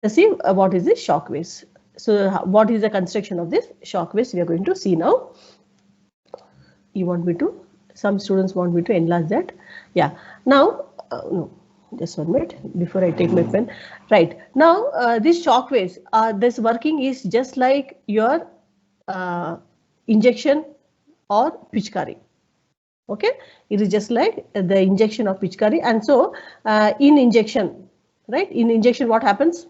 Let's see what is the shock waves. So what is the construction of this shock waves we are going to see now. You want me to, some students want me to enlarge that. Yeah, now no, just 1 minute before I take my pen. Right, now these shock waves, this working is just like your injection or pichkari. Okay, it is just like the injection of pichkari. And so in injection, right, in injection what happens?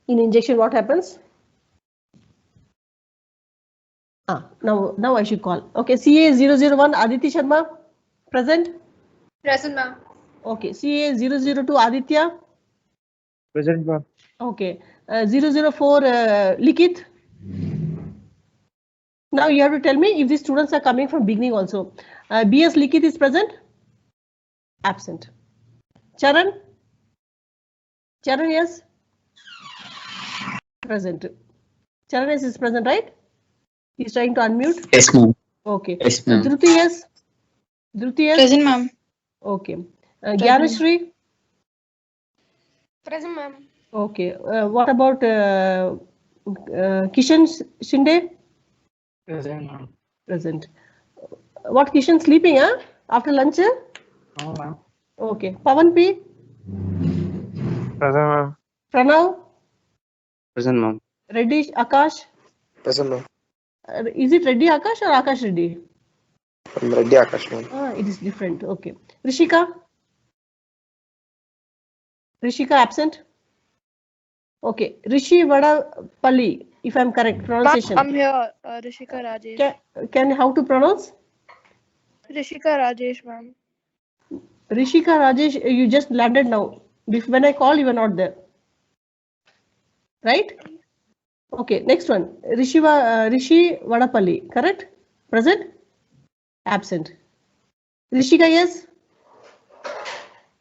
In injection what happens? Now I should call. Okay, CA001 Aditi Sharma, present? Present, ma'am. Okay, CA002 Aditya? Present, ma'am. Okay, 004 Likit? Now you have to tell me if the students are coming from beginning also. BS Likit is present? Absent. Charan? Charan, yes? Present. Charan is present, right? He's trying to unmute. Yes, ma'am. Okay. Yes, ma'am. Dhruti, yes? Dhruti, yes? Present, ma'am. Okay. Gyanashri? Present, ma'am. Okay. What about Kishan Shinde? Present, ma'am. Present. What, Kishan sleeping, huh? After lunch? No, ma'am. Okay. Pavan P? Present, ma'am. Pranav? Present, ma'am. Reddy Akash? Present, ma'am. Is it Reddy Akash or Akash Reddy? I'm Reddy Akash, ma'am. It is different. Okay. Rishika? Rishika absent? Okay. Rishi Vadapalli, if I'm correct, pronunciation. I'm here, Rishika Rajesh. Can how to pronounce? Rishika Rajesh, ma'am. Rishika Rajesh, you just landed now. When I call, you were not there. Right? Okay, next one. Rishi Vadapalli, correct? Present? Absent. Rishika, yes?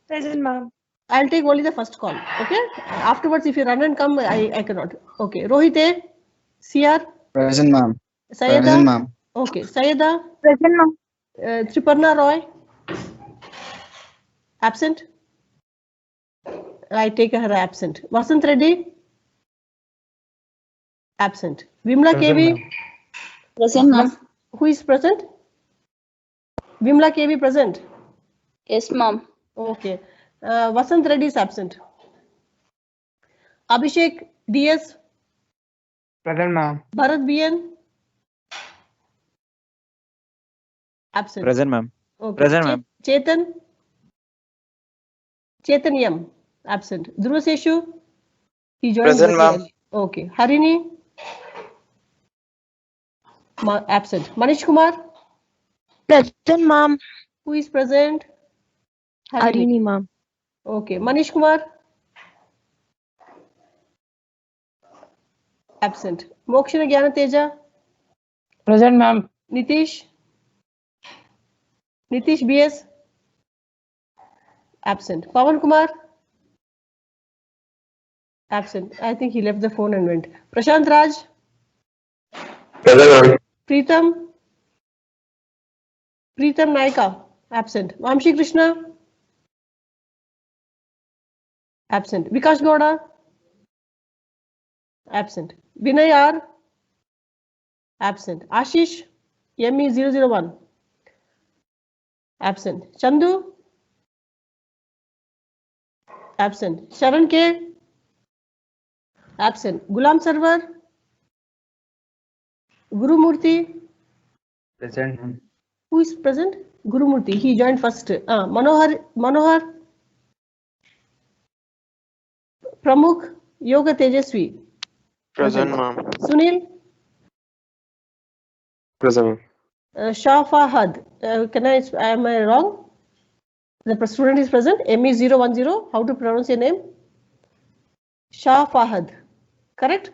Present, ma'am. I'll take only the first call. Okay? Afterwards, if you run and come, I cannot. Okay. Rohite, CR? Present, ma'am. Sayeda? Present, ma'am. Okay. Sayeda? Present, ma'am. Triparna Roy? Absent? I take her absent. Vasant Reddy? Absent. Vimla Present, KV? ma'am. Present, ma'am. Who is present? Vimla KV present? Yes, ma'am. Okay. Vasant Reddy is absent. Abhishek DS? Present, ma'am. Bharat BN? Absent. Present, ma'am. Okay. Present, ma'am. Chetan? Chetan Yam? Absent. Dhruv Seshu? He joined. Present, ma'am. Okay. Harini? Absent. Manish Kumar? Present, ma'am. Who is present? Harini, ma'am. Okay. Manish Kumar? Absent. Mokshana Gyana Teja? Present, ma'am. Nitish? Nitish BS? Absent. Pawan Kumar? Absent. I think he left the phone and went. Prashant Raj? Present, ma'am. Preetam? Preetam Naika? Absent. Vamshi Krishna? Absent. Vikash Gowda? Absent. Vinay R? Absent. Ashish? ME001? Absent. Chandu? Absent. Sharan K? Absent. Gulam Sarwar? Guru Murthy? Present, ma'am. Who is present? Guru Murthy. He joined first. Manohar? Pramukh? Yoga Tejaswi? Present, ma'am. Sunil? Present, ma'am. Shah Fahad? Am I wrong? The student is present. ME010. How to pronounce your name? Shah Fahad. Correct?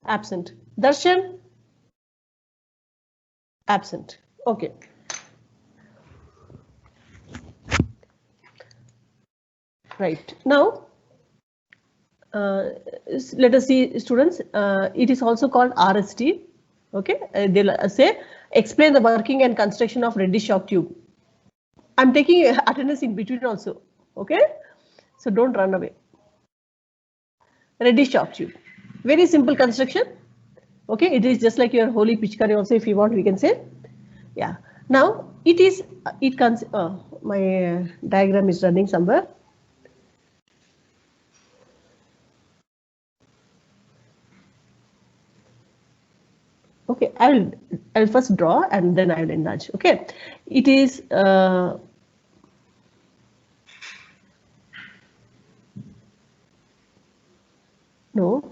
Absent. Darshan? Absent. Okay. Right. Now, let us see, students. It is also called RST. Okay. They'll say, explain the working and construction of Reddy shock tube. I'm taking attendance in between also. Okay. So don't run away. Reddish shock tube. Very simple construction. Okay, it is just like your holy pichkari also, if you want, we can say. Yeah. Now my diagram is running somewhere. Okay, I'll first draw and then I will enlarge. Okay, it is no.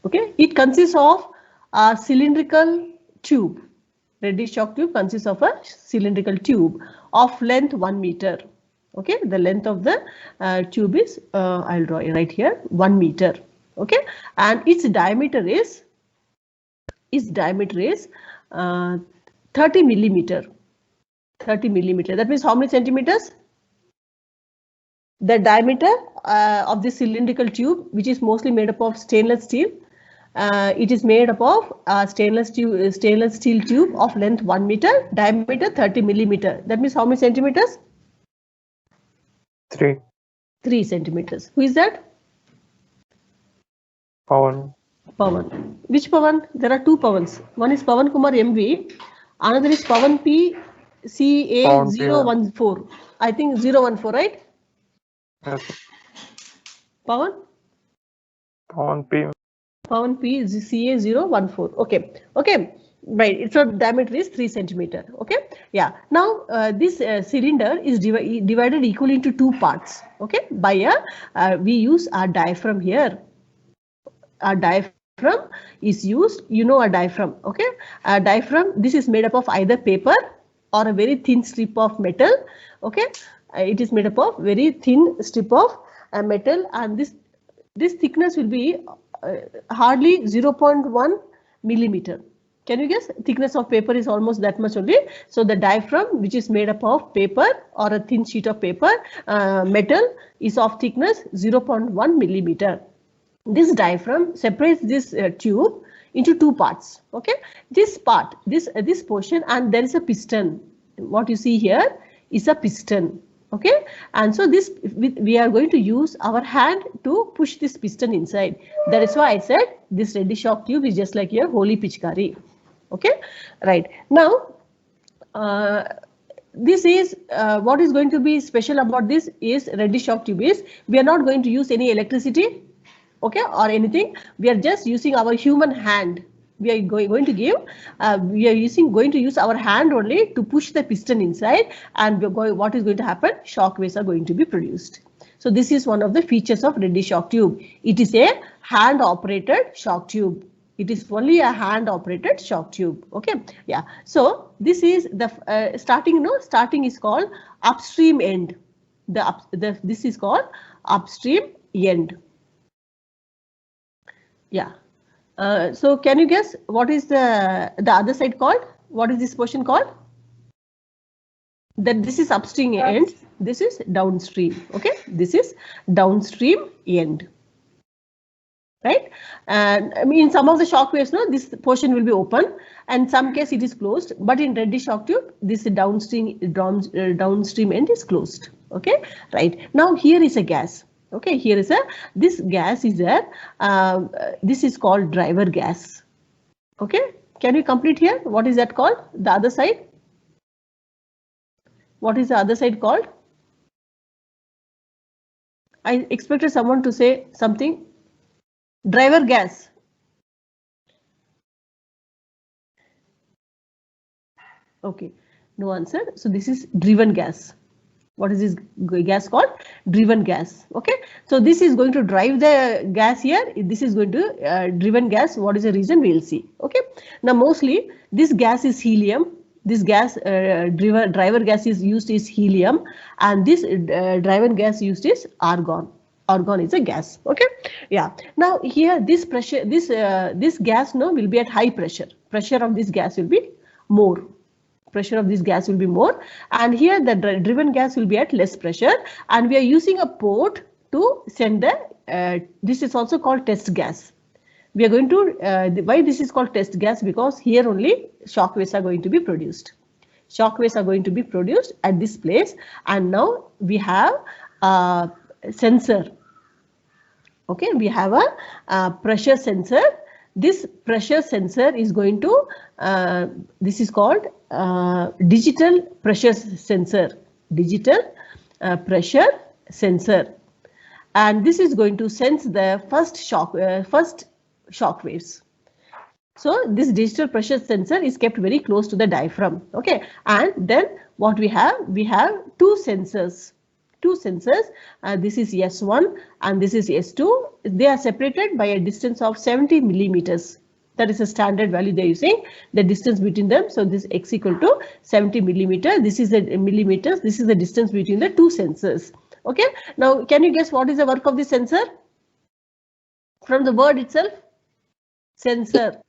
Okay, it consists of a cylindrical tube. Reddish shock tube consists of a cylindrical tube of length 1 meter. Okay, the length of the tube is I'll draw it right here, 1 meter. Okay, and its diameter is 30 millimeter. 30 millimeter. That means how many centimeters? The diameter of the cylindrical tube, which is mostly made up of stainless steel. It is made up of stainless steel tube of length 1 meter, diameter 30 millimeter. That means how many centimeters? 3. 3 centimeters. Who is that? Pawan. Pawan. Which Pawan? There are 2 Pawans. One is Pawan Kumar MV. Another is Pawan P CA 014. I think 014, right? Yes. Pawan? Pawan P. Pawan P CA 014. Okay. Okay. Right. Its diameter is 3 centimeter. Okay. Yeah. Now this cylinder is divided equally into 2 parts. Okay. By we use our diaphragm here. Our diaphragm is used. You know a diaphragm. Okay. A diaphragm. This is made up of either paper or a very thin strip of metal. Okay. It is made up of very thin strip of metal, and this thickness will be hardly 0.1 millimeter. Can you guess? Thickness of paper is almost that much only. So the diaphragm, which is made up of paper or a thin sheet of paper, metal, is of thickness 0.1 millimeter. This diaphragm separates this tube into 2 parts. Okay, this part, this portion, and there is a piston. What you see here is a piston. Okay, and so this we are going to use our hand to push this piston inside. That is why I said this reddish shock tube is just like your holy pichkari. Okay, right. Now this is what is going to be special about this is reddish shock tube is we are not going to use any electricity, okay, or anything. We are just using our human hand. We are going to give, we are going to use our hand only to push the piston inside, and what is going to happen? Shock waves are going to be produced. So this is one of the features of reddish shock tube. It is a hand operated shock tube. It is only a hand operated shock tube. Okay. Yeah. So this is the starting. No, starting is called upstream end. This is called upstream end. Yeah. So can you guess what is the other side called? What is this portion called? That this is upstream end. This is downstream. Okay, this is downstream end. Right, and I mean in some of the shock waves, no, this portion will be open, and some case it is closed. But in reddish shock tube, this downstream end is closed. Okay, right. Now here is a gas. Okay, here is this gas is there. This is called driver gas. Okay, can we complete here? What is that called? The other side. What is the other side called? I expected someone to say something. Driver gas. Okay, no answer. So this is driven gas. What is this gas called? Driven gas. Okay, so this is going to drive the gas here. This is going to driven gas. What is the reason? We'll see. Okay, now mostly this gas is helium. This gas driver gas is used is helium, and this driven gas used is argon. Argon is a gas. Okay, yeah. Now here this pressure, this gas now will be at high pressure. Pressure of this gas will be more. Pressure of this gas will be more, and here the driven gas will be at less pressure, and we are using a port to send the this is also called test gas. we are going to, why this is called test gas? Because here only shock waves are going to be produced. Shock waves are going to be produced at this place, and now we have a sensor. Okay, we have a pressure sensor. This pressure sensor is going to, this is called digital pressure sensor. Digital pressure sensor, and this is going to sense the first shock waves. So this digital pressure sensor is kept very close to the diaphragm. Okay, and then what we have two sensors. This is S1 and this is S2. They are separated by a distance of 70 millimeters. That is a standard value they're using, the distance between them. So this X equal to 70 millimeter. This is the millimeters. This is the distance between the two sensors. Okay. Now, can you guess what is the work of the sensor? From the word itself, sensor.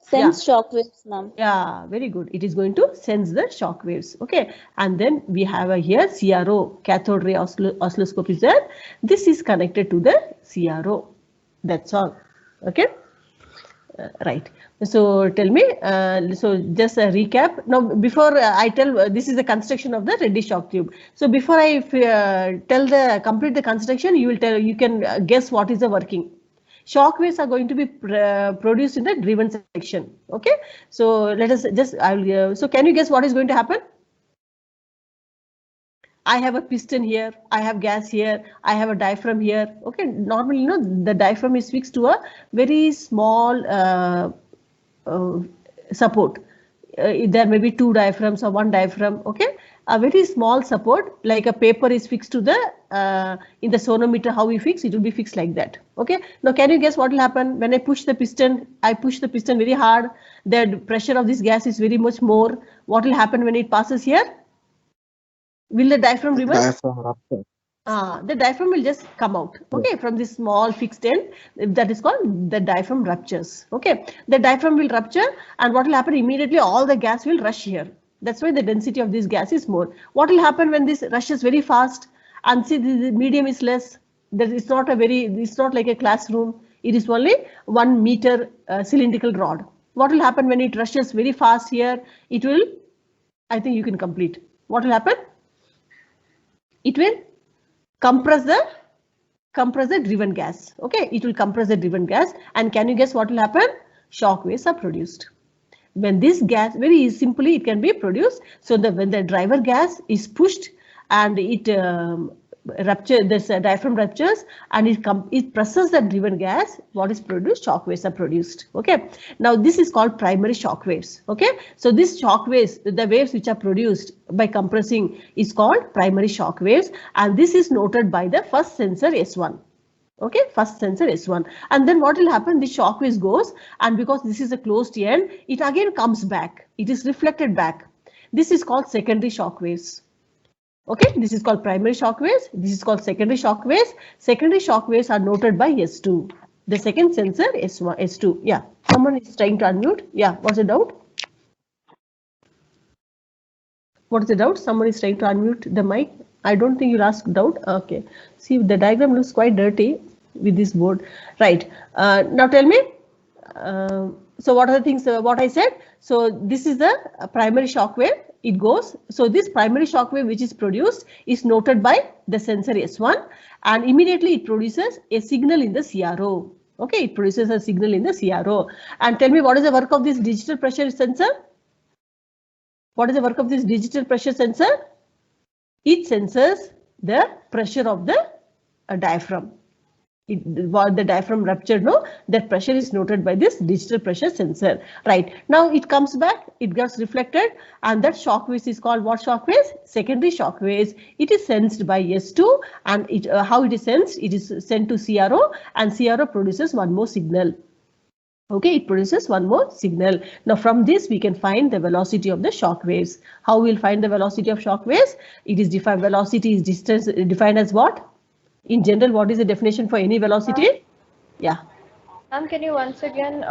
Sense shock waves, ma'am. Yeah, very good. It is going to sense the shock waves. Okay, and then we have here CRO, cathode ray oscilloscope is there. This is connected to the CRO. That's all. Okay. Right. So tell me. So just a recap. Now, before I tell, this is the construction of the reddish shock tube. So before I complete the construction, you can guess what is the working. Shock waves are going to be produced in the driven section. Okay, so let us just, so can you guess what is going to happen? I have a piston here, I have gas here, I have a diaphragm here. Okay, normally, the diaphragm is fixed to a very small support. There may be two diaphragms or one diaphragm. Okay, a very small support, like a paper is fixed to the in the sonometer. How we fix it will be fixed like that. Okay, now can you guess what will happen when I push the piston? I push the piston very hard. The pressure of this gas is very much more. What will happen when it passes here? Will the diaphragm reverse? Diaphragm rupture. The diaphragm will just come out. Okay, from this small fixed end, that is called the diaphragm ruptures. Okay, the diaphragm will rupture, and what will happen immediately? All the gas will rush here. That's why the density of this gas is more. What will happen when this rushes very fast and see the medium is less? That it's not like a classroom. It is only 1 meter cylindrical rod. What will happen when it rushes very fast here? It will, I think you can complete. What will happen? It will compress the driven gas. Okay, it will compress the driven gas, and can you guess what will happen? Shock waves are produced. When this gas, very simply it can be produced. So when the driver gas is pushed and it rupture, this diaphragm ruptures and it presses the driven gas, what is produced? Shock waves are produced. Okay, now this is called primary shock waves. Okay, so this shock waves, the waves which are produced by compressing, is called primary shock waves, and this is noted by the first sensor S1. Okay, first sensor S1, and then what will happen? The shock waves goes, and because this is a closed end, it again comes back. It is reflected back. This is called secondary shock waves. Okay, this is called primary shock waves. This is called secondary shock waves. Secondary shock waves are noted by S2. The second sensor S1, S2. Yeah, someone is trying to unmute. Yeah, what's the doubt? What is the doubt? Someone is trying to unmute the mic. I don't think you'll ask doubt. Okay, see, the diagram looks quite dirty with this board. Right, now tell me. So what are the things, what I said? So this is the primary shock wave. It goes. So this primary shock wave which is produced is noted by the sensor S1, and immediately it produces a signal in the CRO. Okay, it produces a signal in the CRO. And tell me, what is the work of this digital pressure sensor? What is the work of this digital pressure sensor? It senses the pressure of the diaphragm. While the diaphragm ruptured, that pressure is noted by this digital pressure sensor. Right, now it comes back, it gets reflected, and that shock waves is called what shock waves? Secondary shock waves. It is sensed by S2, and how it is sensed? It is sent to CRO, and CRO produces one more signal. Okay, it produces one more signal. Now from this we can find the velocity of the shock waves. How we'll find the velocity of shock waves? It is defined, velocity is distance defined as what? In general, what is the definition for any velocity? Yeah. Ma'am, can you once again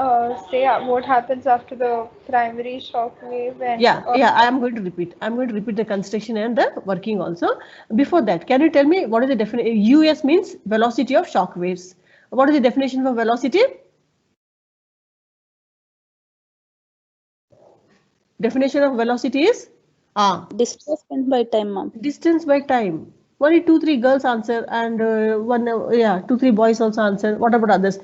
say what happens after the primary shock wave? And, yeah, I am going to repeat. I'm going to repeat the construction and the working also. Before that, can you tell me what is the definition? US means velocity of shock waves. What is the definition for velocity? Definition of velocity is Displacement by time, ma'am. distance by time. Only 2-3 girls answer and 2-3 boys also answer. What about others?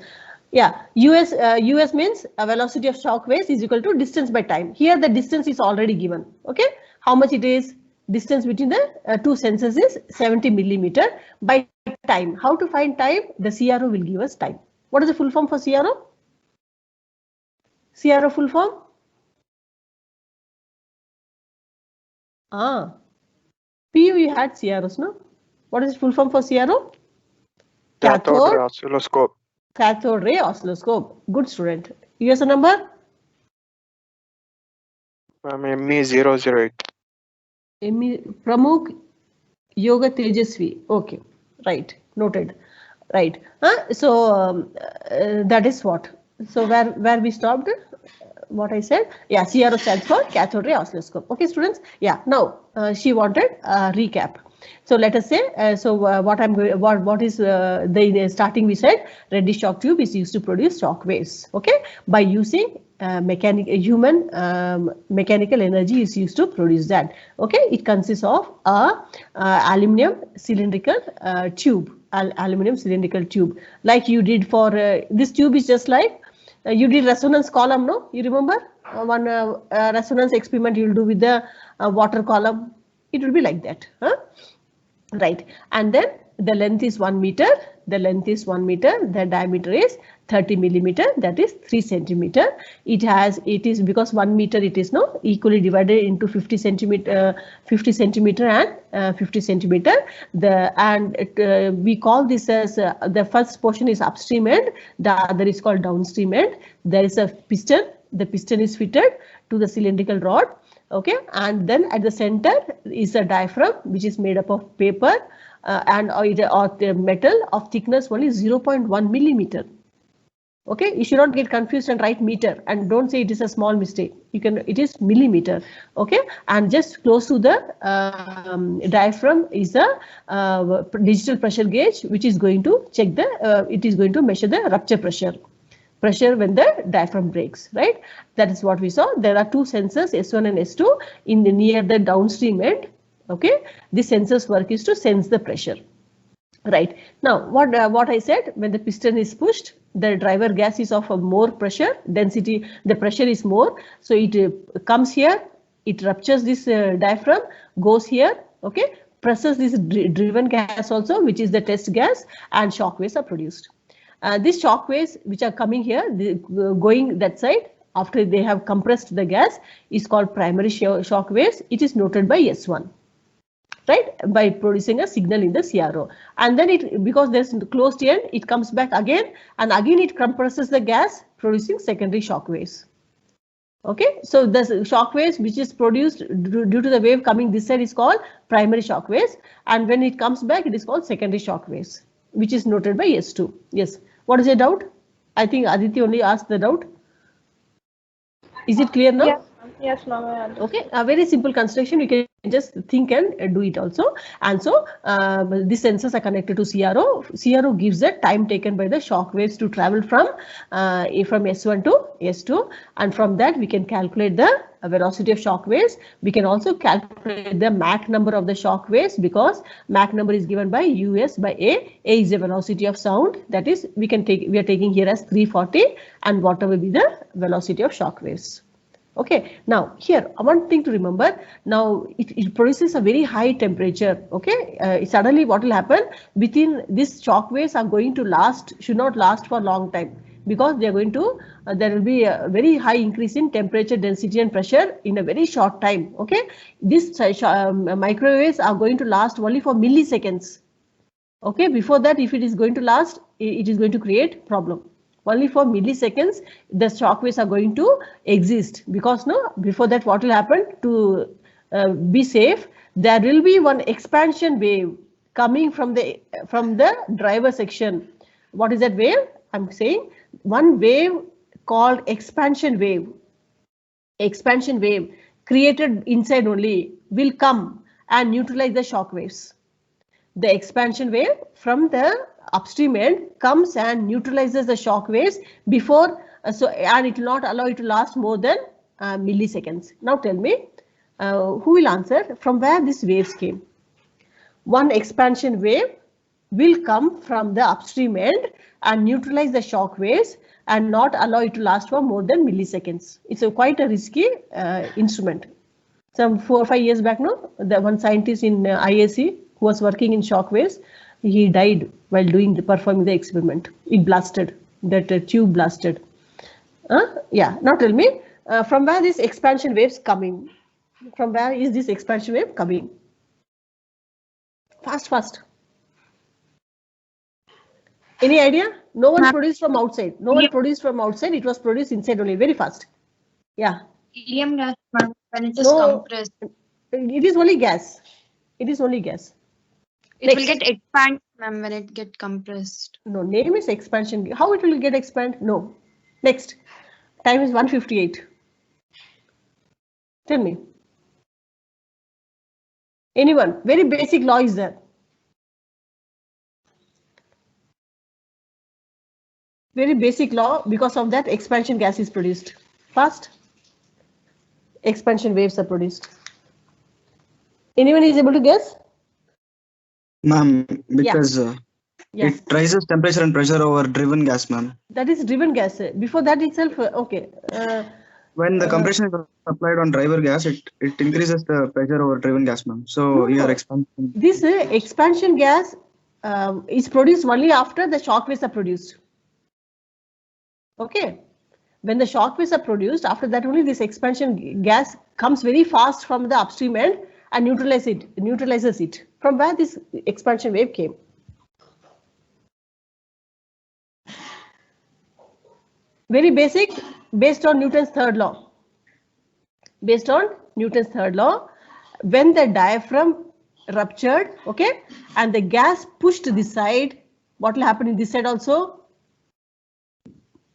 Yeah, US means a velocity of shock waves is equal to distance by time. Here the distance is already given. Okay, how much it is? Distance between the two sensors is 70 millimeter by time. How to find time? The CRO will give us time. What is the full form for CRO? CRO full form? PU you had CROs, no? What is the full form for CRO? Cathode ray oscilloscope. Cathode ray oscilloscope. Good student. Here's the number. ME008. Pramukh Yoga Tejasvi. Okay, right. Noted. Right. So that is what. So where we stopped? What I said? Yeah, CRO stands for cathode ray oscilloscope. Okay, students. Yeah. Now she wanted recap. So let us say, what is the starting we said, reddish shock tube is used to produce shock waves. Okay, by using human mechanical energy is used to produce that. Okay, it consists of aluminum cylindrical tube, aluminum cylindrical tube, like you did for this tube is just like you did resonance column, no? You remember one resonance experiment you'll do with the water column. It will be like that, huh? Right, and then the length is 1 meter. The length is 1 meter. The diameter is 30 millimeter. That is 3 centimeter. It is because 1 meter it is no equally divided into 50 centimeter and 50 centimeter. We call this as the first portion is upstream end. The other is called downstream end. There is a piston. The piston is fitted to the cylindrical rod. Okay, and then at the center is a diaphragm which is made up of paper or the metal of thickness only 0.1 millimeter. Okay, you should not get confused and write meter and don't say it is a small mistake. It is millimeter. Okay, and just close to the diaphragm is a digital pressure gauge which is going to check it is going to measure the rupture pressure when the diaphragm breaks, right? That is what we saw. There are two sensors, S1 and S2, near the downstream end. Okay, this sensor's work is to sense the pressure. Right, now what I said, when the piston is pushed, the driver gas is of a more pressure density, the pressure is more, so it comes here, it ruptures this diaphragm, goes here, okay, presses this driven gas also, which is the test gas, and shock waves are produced. These shock waves which are coming here, going that side after they have compressed the gas is called primary shock waves. It is noted by S1, right, by producing a signal in the CRO. And then because there's closed end, it comes back again and again it compresses the gas, producing secondary shock waves. Okay, so the shock waves which is produced due to the wave coming this side is called primary shock waves, and when it comes back it is called secondary shock waves, which is noted by S2. Yes. What is your doubt? I think Aditi only asked the doubt. Is it clear now? Yes, ma'am. Okay, a very simple construction. You can just think and do it also. And so these sensors are connected to CRO. CRO gives the time taken by the shock waves to travel from S1 to S2, and from that we can calculate the velocity of shock waves. We can also calculate the Mach number of the shock waves, because Mach number is given by US by A. A is the velocity of sound. That is, we are taking here as 340, and whatever be the velocity of shock waves. Okay, now here one thing to remember, now it produces a very high temperature. Okay, suddenly what will happen, within this shock waves are going to should not last for a long time, because they are going to there will be a very high increase in temperature, density and pressure in a very short time. Okay, these microwaves are going to last only for milliseconds. Okay, before that, if it is going to last, it is going to create problem. Only for milliseconds the shock waves are going to exist, because before that what will happen, to be safe, there will be one expansion wave coming from the driver section. What is that wave? I'm saying one wave called expansion wave. Expansion wave created inside only will come and neutralize the shock waves. The expansion wave from the upstream end comes and neutralizes the shock waves before, and it will not allow it to last more than milliseconds. Now tell me, who will answer from where these waves came? One expansion wave will come from the upstream end and neutralize the shock waves and not allow it to last for more than milliseconds. It's quite a risky instrument. Some 4 or 5 years back, no, the one scientist in IAC who was working in shock waves, he died while performing the experiment. It blasted, that tube blasted. Yeah, now tell me, from where this expansion waves coming? From where is this expansion wave coming? Fast. Any idea? No one produced from outside. No one produced from outside. It was produced inside only. Very fast. Yeah. Helium gas, when it is No, compressed, it is only gas. It is only gas. it will get expanded, ma'am, when it get compressed. No, name is expansion. How it will get expand? No. Next. Time is 1:58. Tell me. Anyone? Very basic law is there. Very basic law. Because of that, expansion gas is produced. Fast. Expansion waves are produced. Anyone is able to guess? Ma'am, because Yeah. it rises temperature and pressure over driven gas, ma'am. That is driven gas. Before that itself, okay. When the compression is applied on driver gas, it increases the pressure over driven gas, ma'am. So your expansion. This expansion gas is produced only after the shock waves are produced. Okay. When the shock waves are produced, after that only this expansion gas comes very fast from the upstream end and neutralizes it. From where this expansion wave came? Very basic, based on Newton's third law. Based on Newton's third law, when the diaphragm ruptured, okay, and the gas pushed this side, what will happen in this side also?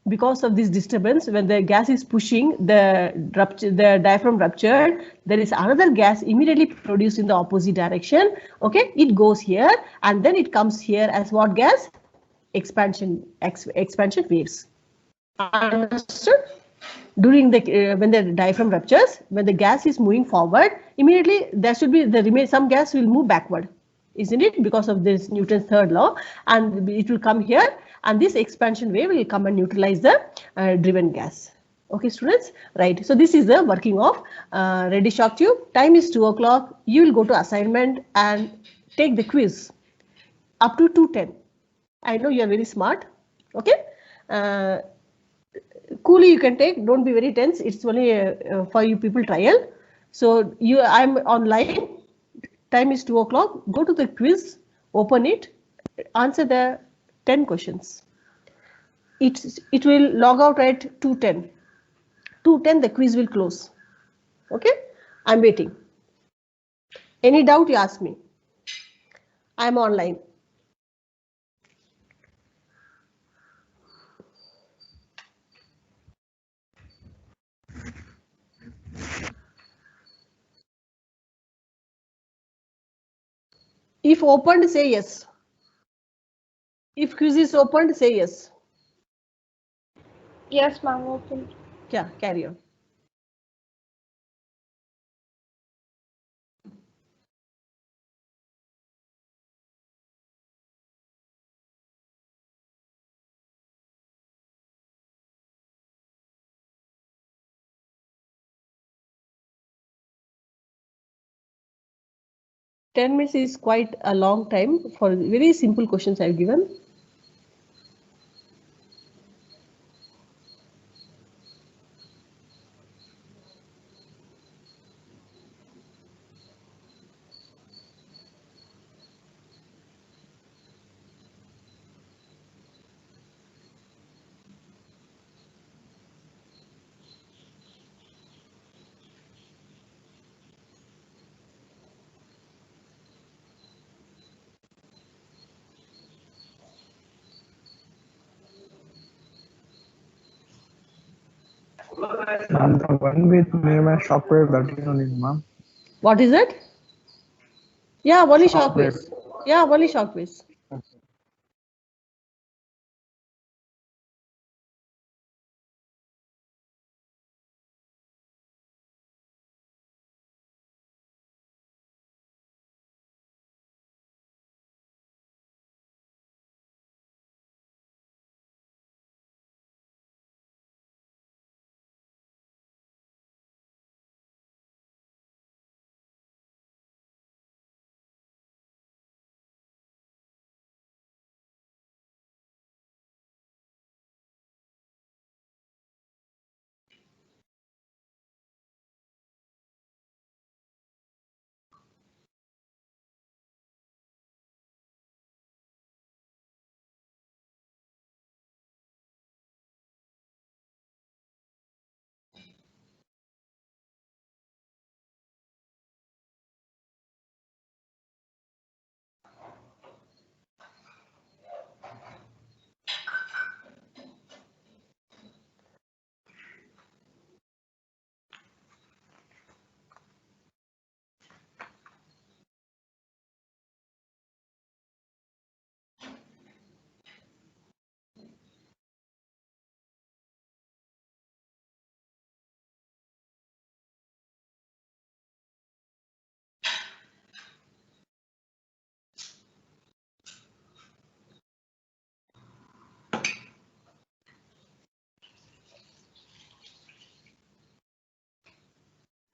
Because of this disturbance, when the gas is pushing, the diaphragm ruptured, there is another gas immediately produced in the opposite direction. Okay, it goes here and then it comes here as what gas? Expansion waves. Understood? During the when the diaphragm ruptures, when the gas is moving forward, immediately there should be some gas will move backward, isn't it? Because of this Newton's third law, and it will come here, and this expansion wave will come and neutralize the driven gas. Okay, students, right? So this is the working of ready shock tube. Time is 2 o'clock. You will go to assignment and take the quiz up to 2:10. I know you are very smart. Okay. Coolly you can take, don't be very tense. It's only for you people trial. So I'm online. Time is 2 o'clock. Go to the quiz, open it, answer the 10 questions. It will log out at 2:10. 2:10 the quiz will close. Okay, I'm waiting. Any doubt you ask me. I'm online. If opened, say yes. If quiz is opened, say yes. Yes, ma'am, open. Yeah, carry on. Ten minutes is quite a long time for very simple questions I've given. And the one with name and shockwave, that is only, ma'am. What is it? Yeah, only shock Shockwave. waves. Yeah, only shock waves.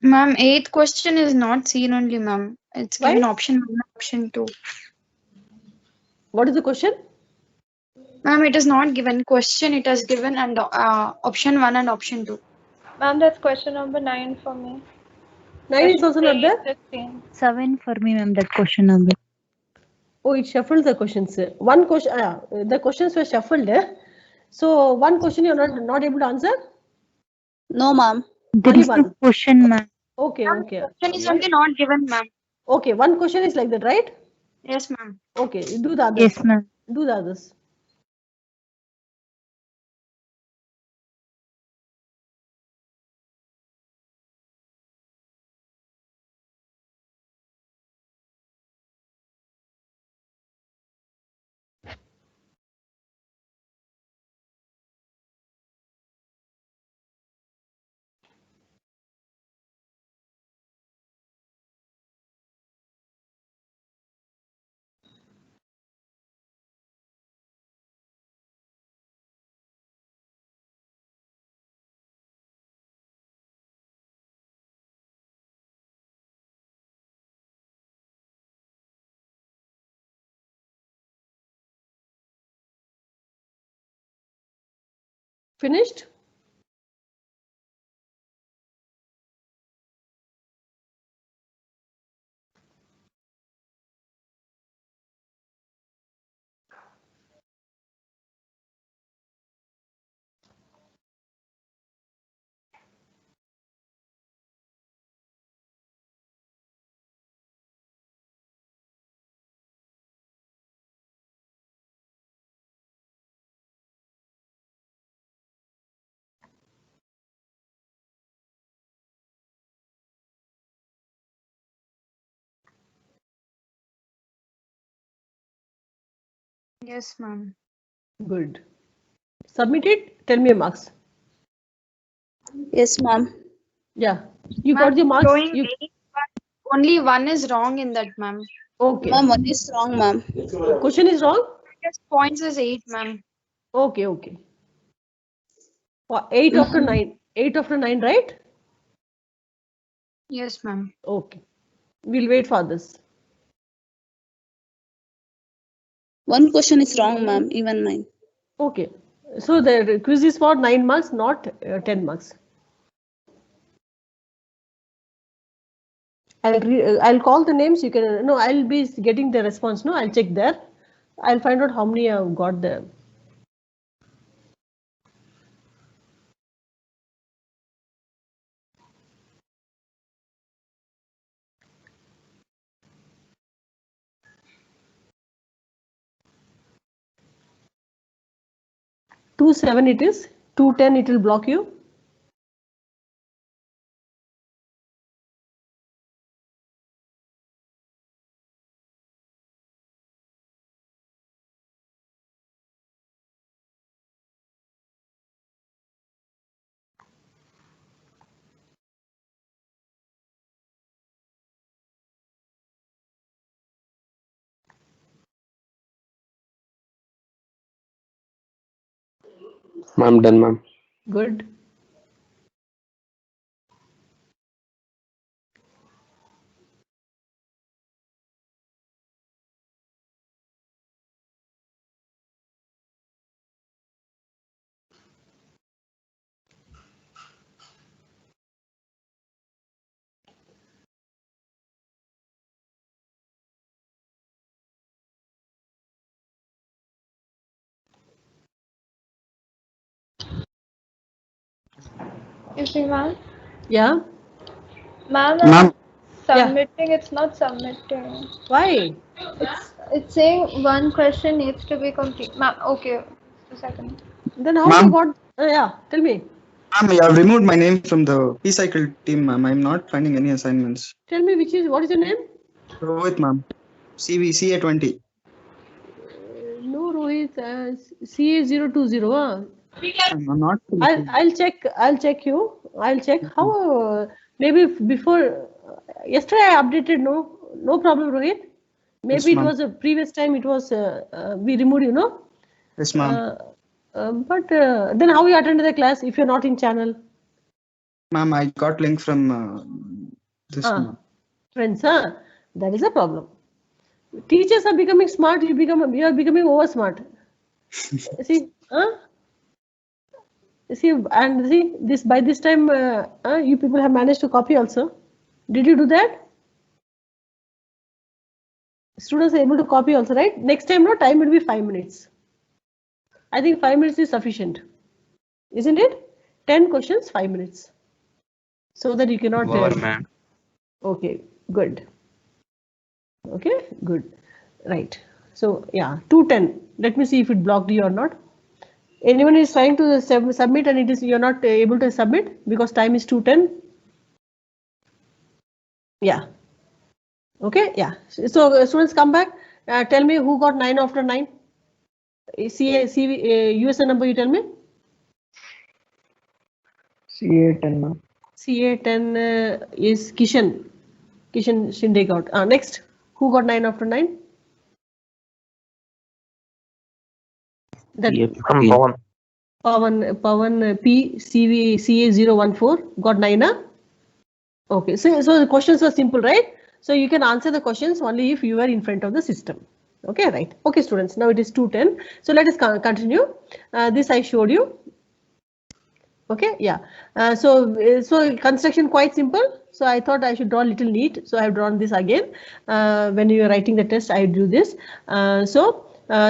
Ma'am, 8th question is not seen only, ma'am. It's given Why? option 1 and option 2. What is the question? Ma'am, it is not given question. It is given and option 1 and option 2. Ma'am, that's question number 9 for me. 9 is also not there? 16. 7 for me, ma'am, that question number. Oh, it shuffled the questions. One question, the questions were shuffled. So one question you're not able to answer? No, ma'am. There There is is one no question, ma'am. Okay, Ma'am, okay. question is only not given, ma'am. Okay, one question is like that, right? Yes, ma'am. Okay, do the others. Yes, ma'am. Do the others. Finished? Yes, ma'am. Good. Submit it. Tell me your marks. Yes, ma'am. Yeah. You Ma'am, got the marks? showing You 8, but only 1 is wrong in that, ma'am. okay. Ma'am, one is wrong, ma'am. Question is wrong? Yes, points is 8, ma'am. Okay, okay. 8 after 9. 8 after 9, right? Yes, ma'am. Okay. We'll wait for this. One question is wrong, ma'am. Even mine. Okay. So the quiz is for 9 marks, not 10 marks. I'll call the names. You can no. I'll be getting the response. No, I'll check there. I'll find out how many have got the. Two 7 it is. 210 it will block you. Ma'am, done, ma'am. Good. You see, ma'am? Yeah. Ma'am, Ma'am. submitting, it's not submitting. Why? It's saying one question needs to be complete. Ma'am, okay. Just a second. Then how Ma'am? you got? Yeah. Tell me. Ma'am, you have removed my name from the P-Cycle team, ma'am. I'm not finding any assignments. Tell me what is your name? Rohit, ma'am. CA 20. No, Rohit. CA020. I'm not. I'll check. I'll check you. I'll check how. Maybe before yesterday I updated. No problem, Rohit. Maybe Yes, it ma'am. was a previous time. It was we removed. Yes, ma'am. But then how you attended the class if you're not in channel? Ma'am, I got link from this. ma'am. Friends, that is a problem. Teachers are becoming smart. You are becoming over smart. See, see, and see this by this time, you people have managed to copy also. Did you do that? Students are able to copy also, right? Next time, no, time will be 5 minutes. I think 5 minutes is sufficient, isn't it? 10 questions, 5 minutes, so that you cannot. ma'am. Okay, good. Okay, good. Right. So yeah, 2:10. Let me see if it blocked you or not. Anyone is trying to submit and it is you're not able to submit because time is 2:10. Yeah. Okay. Yeah. So students, come back. Tell me who got 9 after 9. USA number. You tell me. CA10, ma'am. CA10 is Kishan. Kishan Shinde got. Next, who got 9 after 9? That Pawan P CA014 got 9. Okay, so the questions are simple, right? So you can answer the questions only if you are in front of the system. Okay, right. Okay, students, now it is 2:10. So let us continue. This I showed you. Okay, yeah. So construction quite simple. So I thought I should draw a little neat. So I have drawn this again. When you are writing the test, I do this.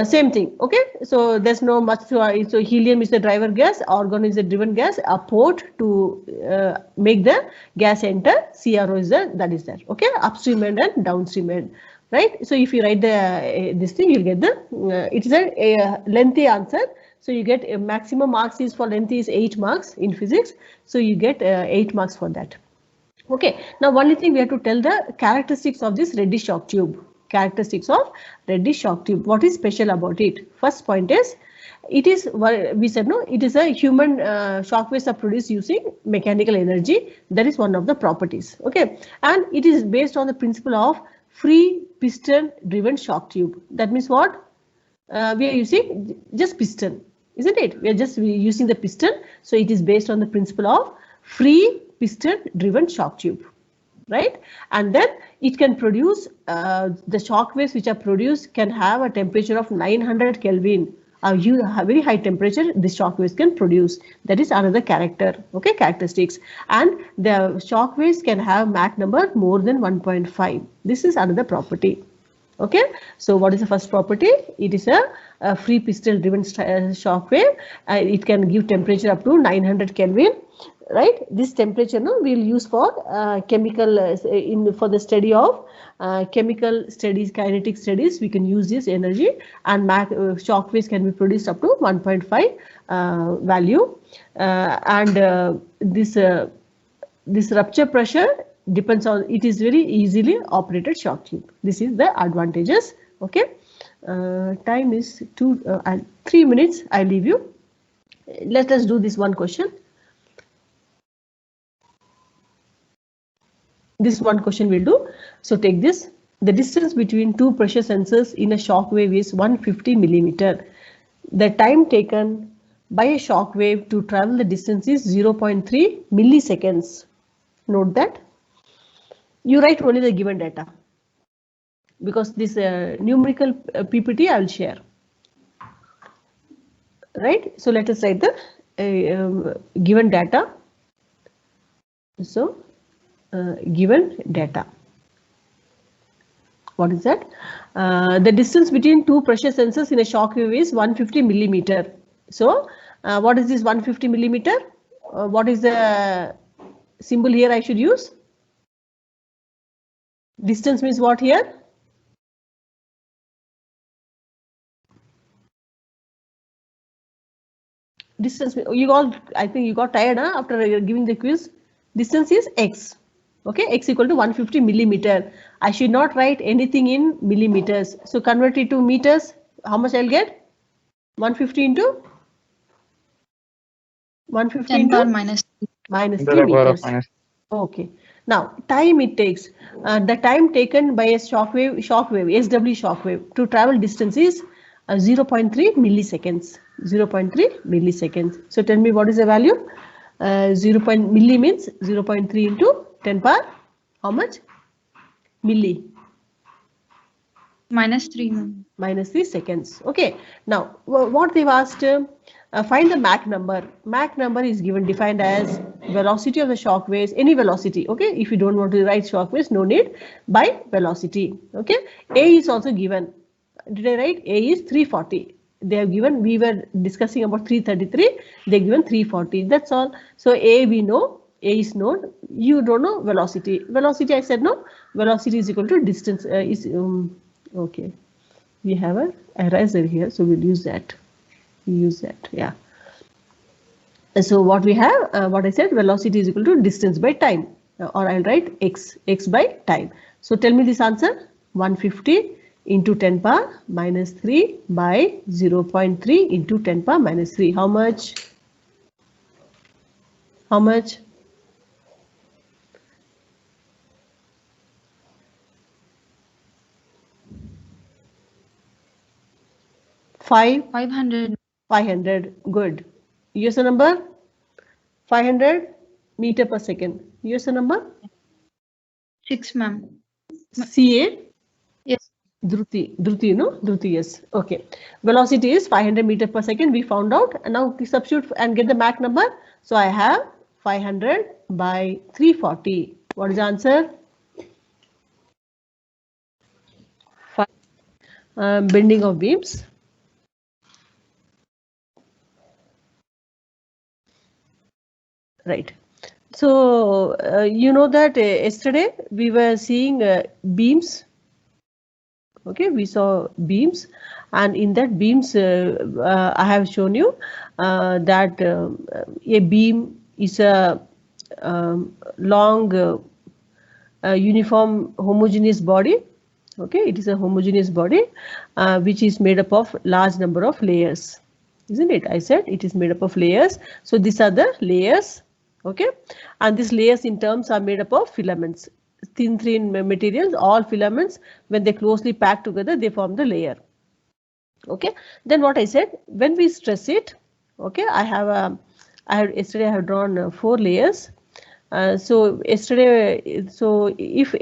Same thing. Okay, so there's no much to. So helium is the driver gas, argon is the driven gas. A port to make the gas enter. CRO is that is there. Okay, upstream end and downstream end. Right. So if you write the this thing, you'll get the. It is a lengthy answer. So you get maximum marks is for length is 8 marks in physics. So you get 8 marks for that. Okay. Now only thing we have to tell the characteristics of this reddish shock tube. Characteristics of reddish shock tube. What is special about it? First point is, it is we said no. It is a human shock waves are produced using mechanical energy. That is one of the properties. Okay, and it is based on the principle of free piston driven shock tube. That means what? We are using just piston, isn't it? We are just using the piston. So it is based on the principle of free piston driven shock tube, right? And then it can produce the shock waves which are produced can have a temperature of 900 Kelvin. A very high temperature the shock waves can produce. That is another characteristics. And the shock waves can have Mach number more than 1.5. This is another property. Okay, so what is the first property? It is a free piston driven shock wave. It can give temperature up to 900 Kelvin, right? This temperature we will use for chemical for the study of chemical studies, kinetic studies. We can use this energy, and shock waves can be produced up to 1.5 value, and this rupture pressure depends on, it is very easily operated shock tube. This is the advantages. Okay, time is 3 minutes. I leave you. Let us do this one question. This one question we'll do. So take this. The distance between two pressure sensors in a shock wave is 150 millimeter. The time taken by a shock wave to travel the distance is 0.3 milliseconds. Note that. You write only the given data, because this numerical PPT I will share. Right. So let us write the given data. So given data. What is that? The distance between two pressure sensors in a shock wave is 150 millimeter. So what is this 150 millimeter? What is the symbol here I should use? Distance means what here? Distance, you all, I think you got tired after giving the quiz. Distance is x. Okay, x equal to 150 millimeter. I should not write anything in millimeters. So convert it to meters. How much I'll get? 150 into 150 10 into power minus -3 meters. Okay. Now, time it takes. The time taken by a shock wave, SW shock wave to travel distance is 0.3 milliseconds. 0.3 milliseconds. So tell me what is the value? Milli means 0.3 into 10 power. How much? Milli. -3, ma'am. -3 seconds. Okay. Now, what they've asked, find the Mach number. Mach number is defined as velocity of the shock waves, any velocity. Okay. If you don't want to write shock waves, no need, by velocity. Okay. A is also given. Did I write? A is 340. They have given, we were discussing about 333. They given 340. That's all. So A we know. A is known. You don't know velocity. Velocity, I said no. Velocity is equal to distance. Okay, we have a eraser here, so we'll use that. Use that, yeah. And so what we have, what I said, velocity is equal to distance by time, or I'll write x by time. So tell me this answer: 150 into 10 power minus 3 by 0.3 into 10 power minus 3. How much? How much? Five. 500. 500. Good. Use the number 500 meter per second. Use the number 6, ma'am. CA. Yes. Dhruti, no? Dhruti, yes. Okay. Velocity is 500 meter per second. We found out. And now substitute and get the Mach number. So I have 500 by 340. What is the answer? Bending of beams. Right. So you know that yesterday we were seeing beams. Okay, we saw beams, and in that beams I have shown you that a beam is a long uniform homogeneous body. Okay, it is a homogeneous body which is made up of large number of layers, isn't it? I said it is made up of layers. So these are the layers. Okay, and these layers in terms are made up of filaments, thin materials. All filaments, when they closely pack together, they form the layer. Okay, then what I said, when we stress it, okay, yesterday I have drawn 4 layers. So yesterday, so if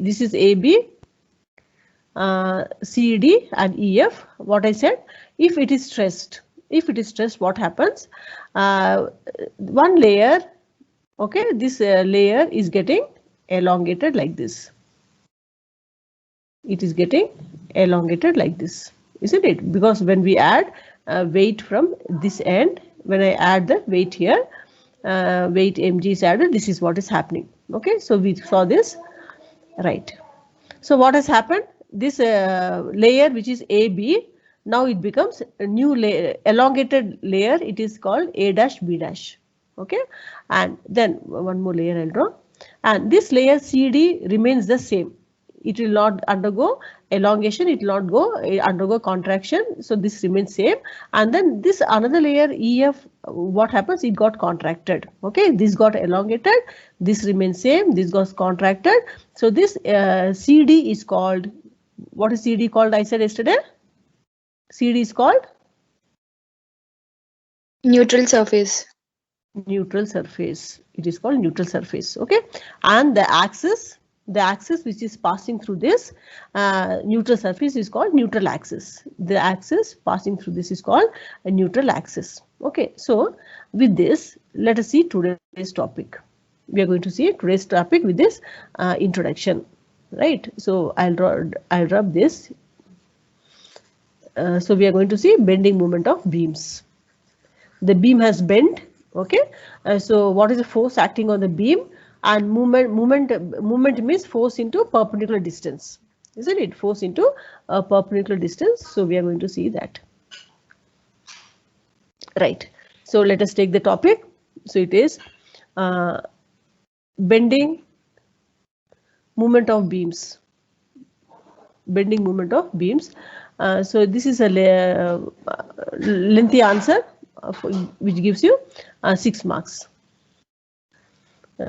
this is AB, CD and EF, what I said, if it is stressed, what happens? One layer, okay, this layer is getting elongated like this. It is getting elongated like this, isn't it? Because when we add weight from this end, when I add the weight here, weight mg is added, this is what is happening. Okay, so we saw this, right? So what has happened? This layer which is AB, now it becomes a new layer, elongated layer. It is called A dash B dash. Okay, and then one more layer I'll draw, and this layer CD remains the same. It will not undergo elongation, it will not undergo contraction. So this remains same. And then this another layer EF, what happens? It got contracted. Okay, this got elongated, this remains same, this got contracted. So this CD is called, what is CD called? I said yesterday, CD is called Neutral surface. Neutral surface. It is called neutral surface. Okay, and the axis which is passing through this neutral surface is called neutral axis. The axis passing through this is called a neutral axis. Okay, so with this, let us see today's topic. We are going to see today's topic with this introduction, right? So I'll rub this. So we are going to see bending moment of beams. The beam has bent. Okay, so what is the force acting on the beam? And movement means force into perpendicular distance, isn't it? Force into a perpendicular distance. So we are going to see that. Right. So let us take the topic. So it is bending moment of beams. Bending moment of beams. So this is a lengthy answer which gives you 6 marks.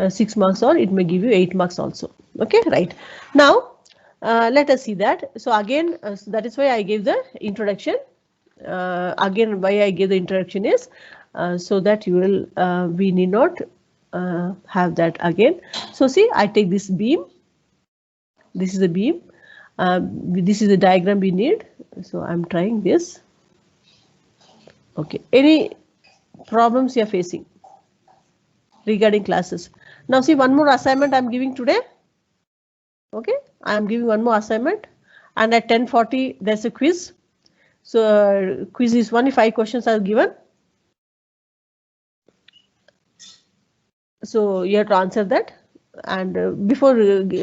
6 marks, or it may give you 8 marks also. Okay, right. Now let us see that. So again, so that is why I gave the introduction. Again, why I gave the introduction is so that you will we need not have that again. So see, I take this beam. This is a beam. This is the diagram we need. So I'm trying this. Okay. Any problems you are facing regarding classes? Now see, one more assignment I'm giving today. Okay, I am giving one more assignment, and at 10:40 there's a quiz. So quiz is 25 questions are given. So you have to answer that. And before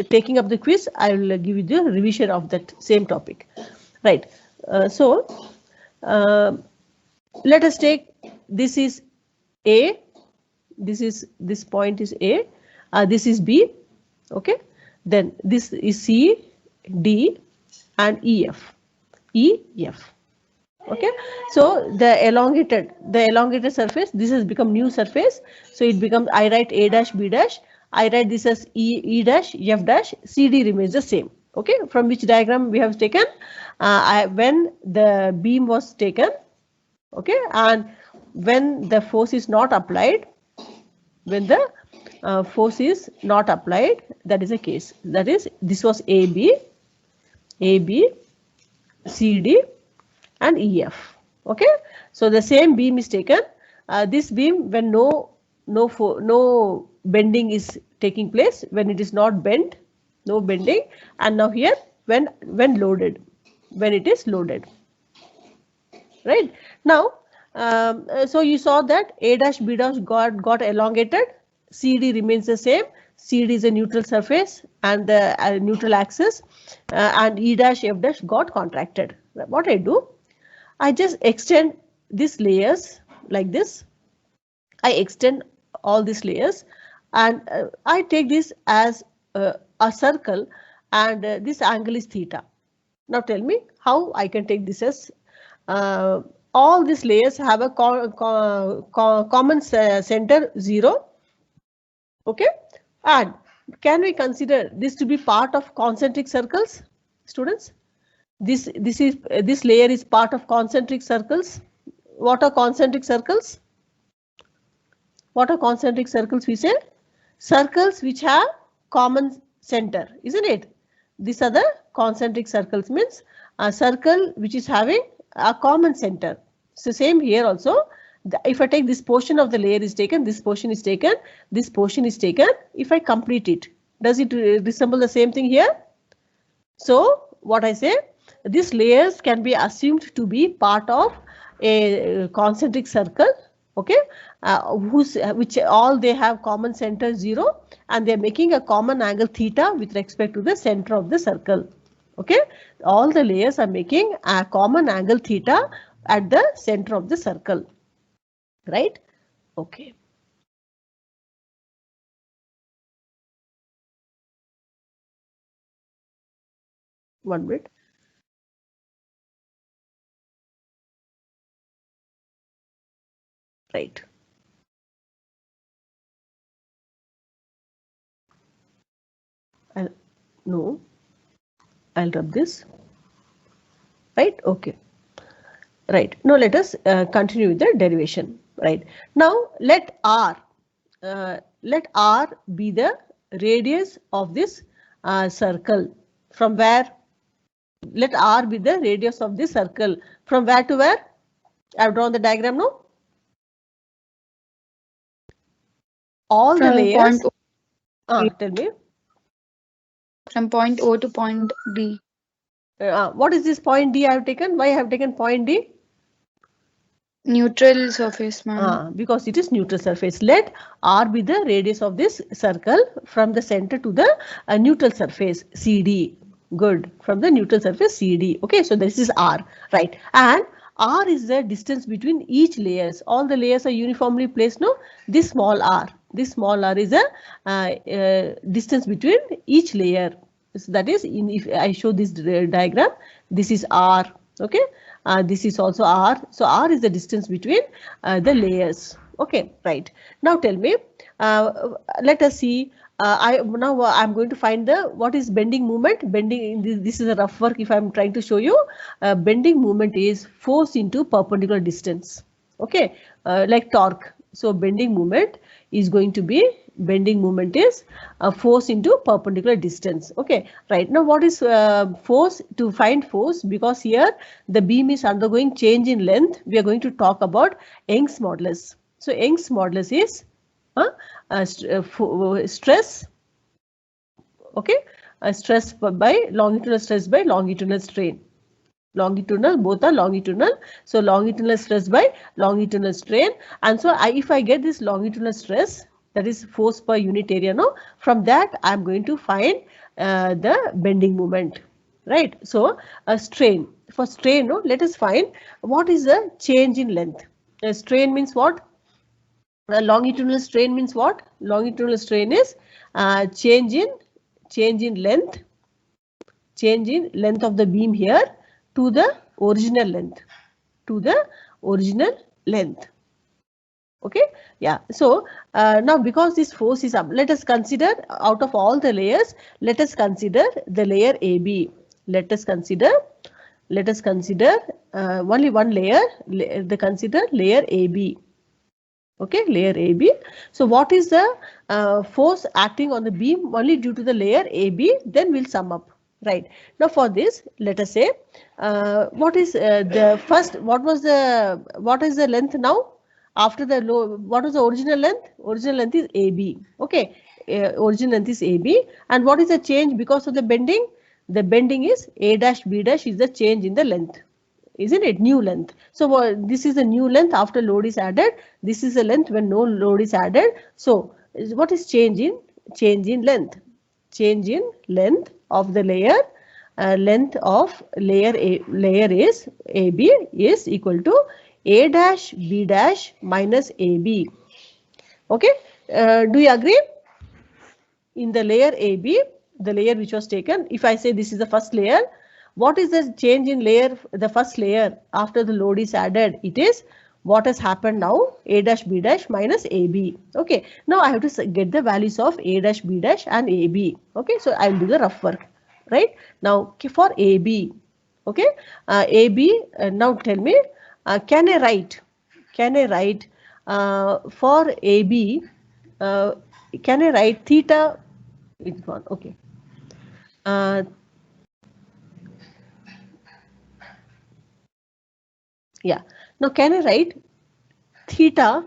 taking up the quiz, I will give you the revision of that same topic. Right. Let us take, this is A, this point is A, this is B, okay. Then this is C, D, and EF, okay. So the elongated surface, this has become new surface. So it becomes, I write A dash, B dash, I write this as E dash, F dash, CD remains the same. Okay, from which diagram we have taken when the beam was taken. Okay, and when the force is not applied, when the force is not applied, that is a case. That is, this was AB, CD, and EF. Okay, so the same beam is taken. This beam, when no bending is taking place, when it is not bent, no bending, and now here when loaded, when it is loaded. Right now, so you saw that A dash, B dash got elongated, CD remains the same. CD is a neutral surface and the neutral axis, and E dash, F dash got contracted. What I do, I just extend these layers like this. I extend all these layers, and I take this as a circle, and this angle is theta. Now tell me how I can take this as all these layers have a common center 0. Okay, and can we consider this to be part of concentric circles, students? This layer is part of concentric circles. What are concentric circles? What are concentric circles? We say circles which have common center, isn't it? These are the concentric circles, means a circle which is having a common center. So same here also. If I take this portion of the layer is taken, this portion is taken, this portion is taken. If I complete it, does it resemble the same thing here? So what I say, these layers can be assumed to be part of a concentric circle. Okay, which all they have common center 0, and they are making a common angle theta with respect to the center of the circle. Okay, all the layers are making a common angle theta at the center of the circle. Right? Okay. One minute. Right. I'll rub this. Right? Okay. Right. Now let us continue with the derivation. Right. Now let R be the radius of this circle. From where? Let R be the radius of this circle. From where to where? I've drawn the diagram now. All the layers. Tell me. From point O to point D. What is this point D I have taken? Why I have taken point D? Neutral surface, ma'am. Because it is neutral surface. Let R be the radius of this circle from the center to the neutral surface CD. Good. From the neutral surface CD. Okay, so this is R. Right. And R is the distance between each layers. All the layers are uniformly placed. No, this small r. This small r is a distance between each layer. So that is, if I show this diagram, this is R. Okay, this is also R. So R is the distance between the layers. Okay, right. Now tell me. Let us see. I'm going to find what is bending moment. Bending. This is a rough work. If I'm trying to show you, bending moment is force into perpendicular distance. Okay, like torque. So bending moment is going to be, bending moment is force into perpendicular distance. Okay, right. Now what is force? To find force, because here the beam is undergoing change in length, we are going to talk about Young's modulus. So Young's modulus is stress. Okay, stress by longitudinal stress by longitudinal strain. Longitudinal, both are longitudinal. So longitudinal stress by longitudinal strain. And so if I get this longitudinal stress, that is force per unit area, no, from that I am going to find the bending moment, right? So a strain, for strain, no, let us find what is the change in length. Strain means what? Longitudinal strain means what? Longitudinal strain is change in length, change in length of the beam here to the original length, Okay, yeah. So now because this force is up, let us consider out of all the layers, let us consider the layer AB. Let us consider only one layer. Consider layer AB. Okay, layer AB. So what is the force acting on the beam only due to the layer AB? Then we'll sum up. Right. Now for this, let us say what is the first, what is the length now after the low, what is the original length? Original length is AB. Okay, original length is AB. And what is the change because of the bending? The bending is A dash B dash is the change in the length. Isn't it? New length. So this is the new length after load is added. This is the length when no load is added. So what is change in length? Change in length of the layer, length of layer is AB is equal to A dash B dash minus AB. Okay, do you agree? In the layer AB, the layer which was taken, if I say this is the first layer, what is the change in layer, the first layer after the load is added? It is what has happened now, A dash B dash minus AB. Okay, now I have to get the values of A dash B dash and AB. Okay, so I will do the rough work, right? Now for AB, okay, AB, now tell me, can I write for AB, can I write theta? It's gone. Okay. Yeah. Now can I write theta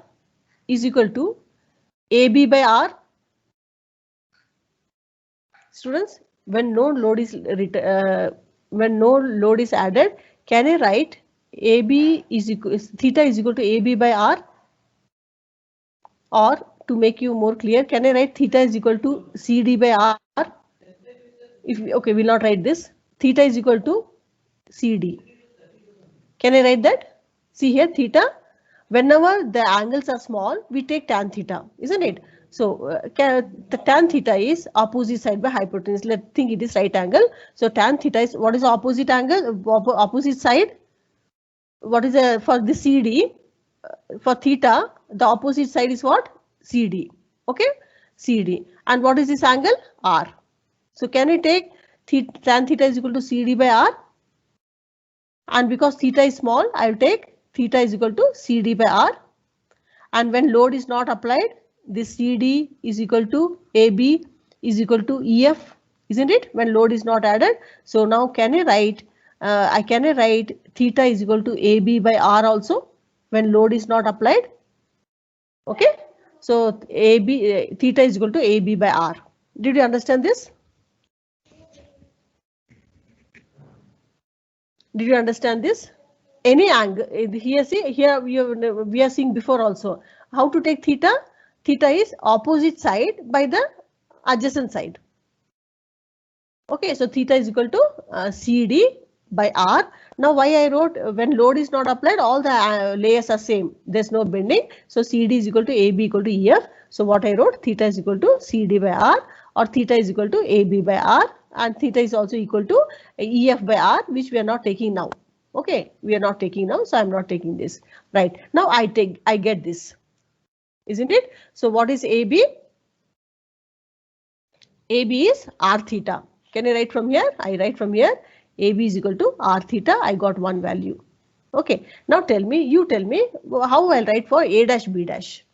is equal to AB by R? Students, when no load is added, can I write AB is equal, theta is equal to AB by R? Or to make you more clear, can I write theta is equal to CD by R? Okay, we'll not write this. Theta is equal to CD. Can I write that? See here, theta. Whenever the angles are small, we take tan theta, isn't it? So the tan theta is opposite side by hypotenuse. Let's think it is right angle. So tan theta is, what is the opposite angle? Opposite side. What is for the CD? For theta, the opposite side is what? CD. Okay, CD. And what is this angle? R. So can I take tan theta is equal to CD by R? And because theta is small, I will take theta is equal to CD by R. And when load is not applied, this CD is equal to AB is equal to EF, isn't it? When load is not added. So now can I write, can I write theta is equal to AB by R also when load is not applied? Okay. So theta is equal to AB by R. Did you understand this? Did you understand this? Any angle here, see here we are seeing before also how to take theta. Theta is opposite side by the adjacent side. Okay, so theta is equal to CD by R. Now why I wrote when load is not applied, all the layers are same. There's no bending. So CD is equal to AB equal to EF. So what I wrote, theta is equal to CD by R, or theta is equal to AB by R, and theta is also equal to EF by R, which we are not taking now. Okay, we are not taking now, so I'm not taking this. Right, now I get this, isn't it? So what is AB? AB is R theta. Can I write from here? I write from here. AB is equal to R theta. I got one value. Okay, now tell me, you tell me how I'll write for A dash B dash.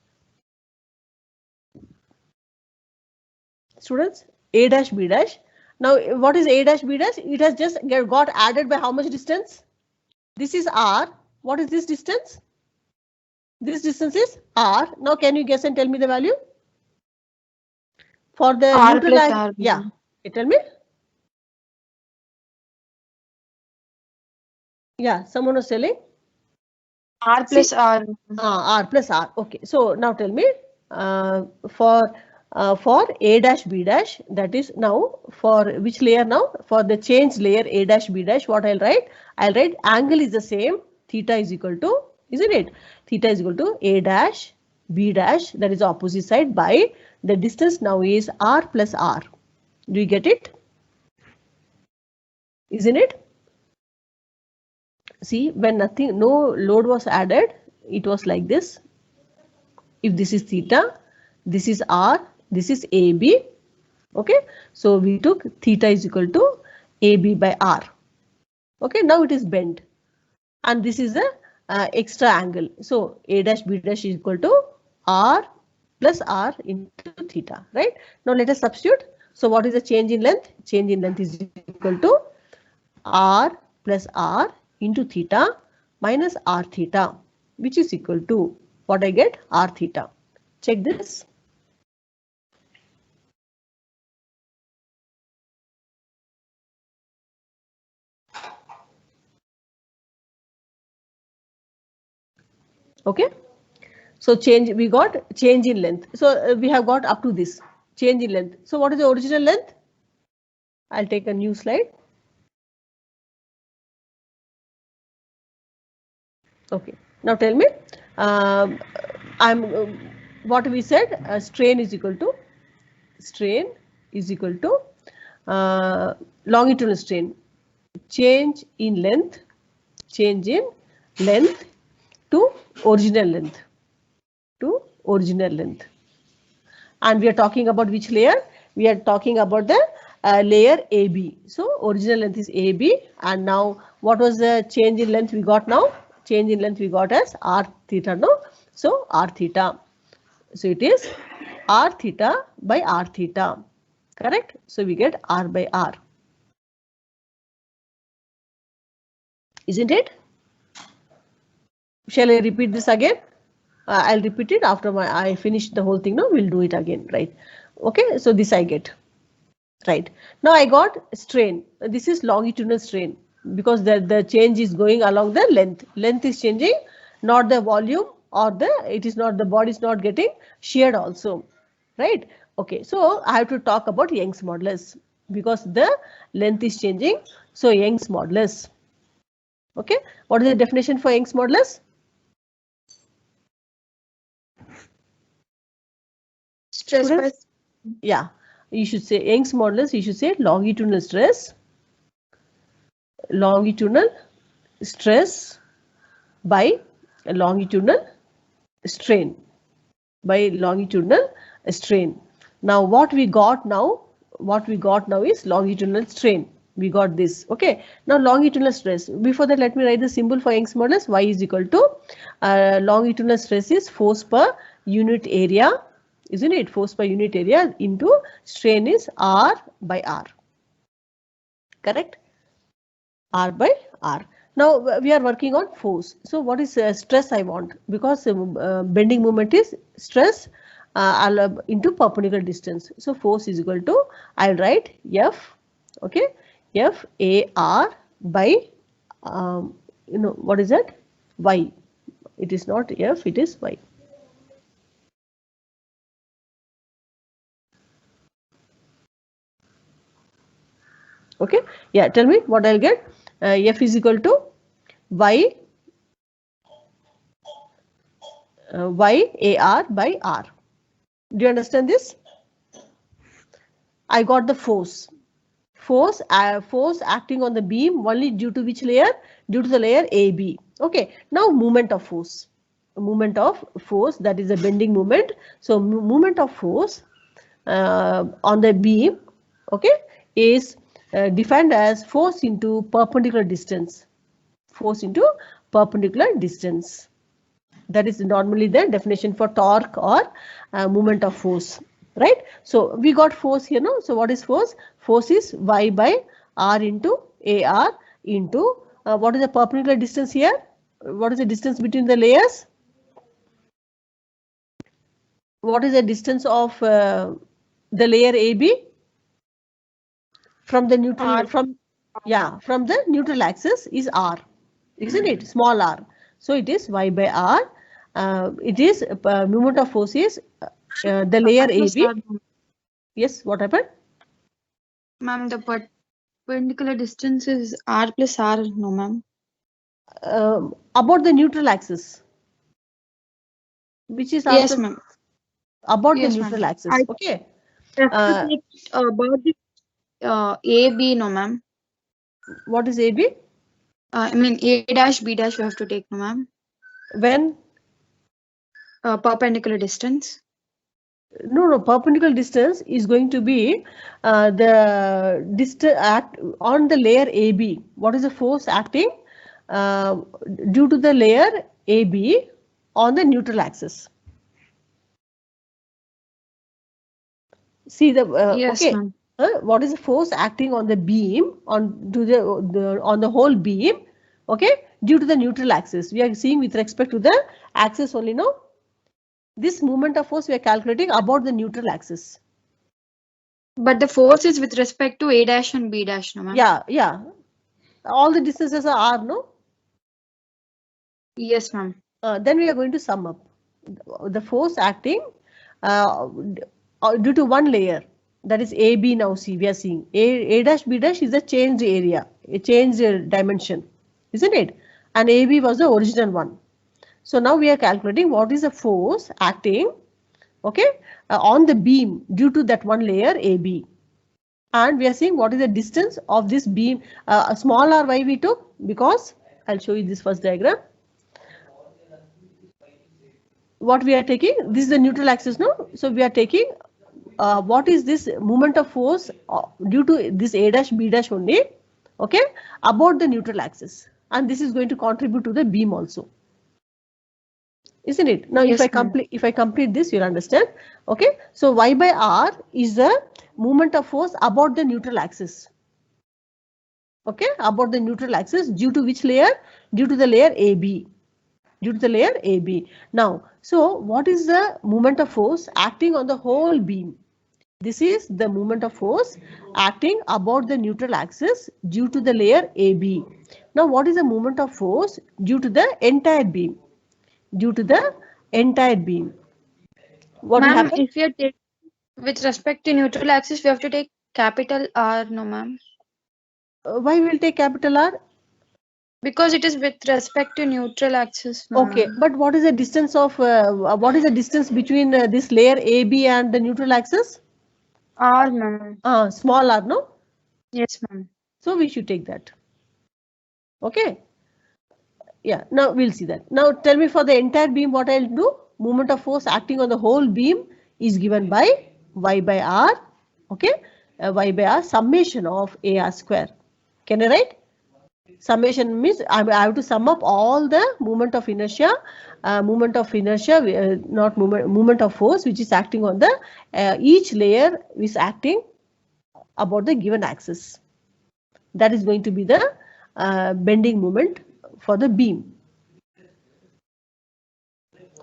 Students, A dash B dash. Now what is A dash B dash? It has just got added by how much distance? This is R. What is this distance? This distance is R. Now can you guess and tell me the value? For the R neutral plus line, R. yeah, tell me. Yeah, someone was telling. R plus R. R plus R. Okay, so now tell me for A dash B dash, that is now for which layer now? For the change layer A dash B dash, what I'll write? I'll write angle is the same. Theta is equal to, isn't it? Theta is equal to A dash B dash, that is opposite side, by the distance now is R plus R. Do you get it? Isn't it? See, when no load was added, it was like this. If this is theta, this is R, this is AB. Okay, so we took theta is equal to AB by R. Okay, now it is bent, and this is the extra angle. So A dash B dash is equal to R plus R into theta, right? Now let us substitute. So what is the change in length? Change in length is equal to R plus R into theta minus R theta, which is equal to what I get? R theta. Check this. Okay, so we got change in length. So we have got up to this change in length. So what is the original length? I'll take a new slide. Okay, now tell me, what we said, strain is equal to longitudinal strain, change in length to original length, and we are talking about which layer? We are talking about the layer AB. So original length is AB, and now what was the change in length we got now? Change in length we got as R theta, no? So R theta. So it is R theta by R theta. Correct? So we get R by R. Isn't it? Shall I repeat this again? I'll repeat it after I finish the whole thing. No, we'll do it again, right? Okay, so this I get. Right. Now I got strain. This is longitudinal strain because the change is going along the length. Length is changing, not the volume, or the body is not getting sheared also. Right. Okay. So I have to talk about Young's modulus because the length is changing. So Young's modulus. Okay. What is the definition for Young's modulus? Stress by. Yeah. You should say Young's modulus, you should say longitudinal stress by longitudinal strain. Now what we got now is longitudinal strain. We got this. Okay. Now longitudinal stress. Before that, let me write the symbol for Young's modulus. Y is equal to longitudinal stress is force per unit area. Isn't it? Force per unit area into strain is R by R. Correct? R by R. Now we are working on force. So what is stress I want? Because bending moment is stress into perpendicular distance. So force is equal to, I'll write F. Okay. F A R by, what is that? Y. It is not F, it is Y. Okay, yeah, tell me what I'll get. F is equal to Y AR by R. Do you understand this? I got the force. Force acting on the beam only due to which layer? Due to the layer AB. Okay, now moment of force. That is a bending moment. So moment of force on the beam, okay, is defined as force into perpendicular distance. Force into perpendicular distance. That is normally the definition for torque or moment of force, right? So we got force here, no? So what is force? Force is Y by R into AR into what is the perpendicular distance here? What is the distance between the layers? What is the distance of the layer AB from the neutral R. from the neutral axis is R, isn't it? Small r. So it is Y by R. It is moment of force is the layer AB. Yes, what happened? Ma'am, the perpendicular distance is R plus R, no ma'am. About the neutral axis, which is Yes, also ma'am. about Yes, the neutral ma'am. axis. I- Okay. About the AB, no ma'am. What is AB? I mean A dash, B dash we have to take, no ma'am. When? Perpendicular distance. No, perpendicular distance is going to be the distance act on the layer AB. What is the force acting due to the layer AB on the neutral axis? See the Yes, okay. ma'am. What is the force acting on the beam on the whole beam? Okay, due to the neutral axis. We are seeing with respect to the axis only, no? This moment of force we are calculating about the neutral axis. But the force is with respect to A dash and B dash, no ma'am. Yeah. All the distances are R, no? Yes, ma'am. Then we are going to sum up the force acting due to one layer, that is AB. Now see, we are seeing A dash B dash is a changed area, a changed dimension, isn't it? And AB was the original one. So now we are calculating what is the force acting, okay, on the beam due to that one layer AB. And we are seeing what is the distance of this beam. A small r why we took, because I'll show you this first diagram. What we are taking, this is the neutral axis, no? So we are taking what is this moment of force due to this A dash B dash only, okay, about the neutral axis, and this is going to contribute to the beam also, isn't it? Now Yes, if I complete this, you'll understand. Okay, so Y by R is the moment of force about the neutral axis. Okay, about the neutral axis due to which layer? Due to the layer AB. Due to the layer AB. Now, so what is the moment of force acting on the whole beam? This is the moment of force acting about the neutral axis due to the layer AB. Now, what is the moment of force due to the entire beam? Due to the entire beam. What will Ma'am, happen? if we are taking with respect to neutral axis, we have to take capital R, no ma'am. Why will take capital R? Because it is with respect to neutral axis, ma'am. Okay, but what is the distance of what is the distance between this layer AB and the neutral axis? R, ma'am. Small r, no? Yes, ma'am. So we should take that. Okay. Yeah, now we'll see that. Now tell me for the entire beam what I'll do. Moment of force acting on the whole beam is given by Y by R. Okay. Y by R summation of AR square. Can I write? Summation means I have to sum up all the moment of inertia, moment of force which is acting on the each layer is acting about the given axis. That is going to be the bending moment for the beam.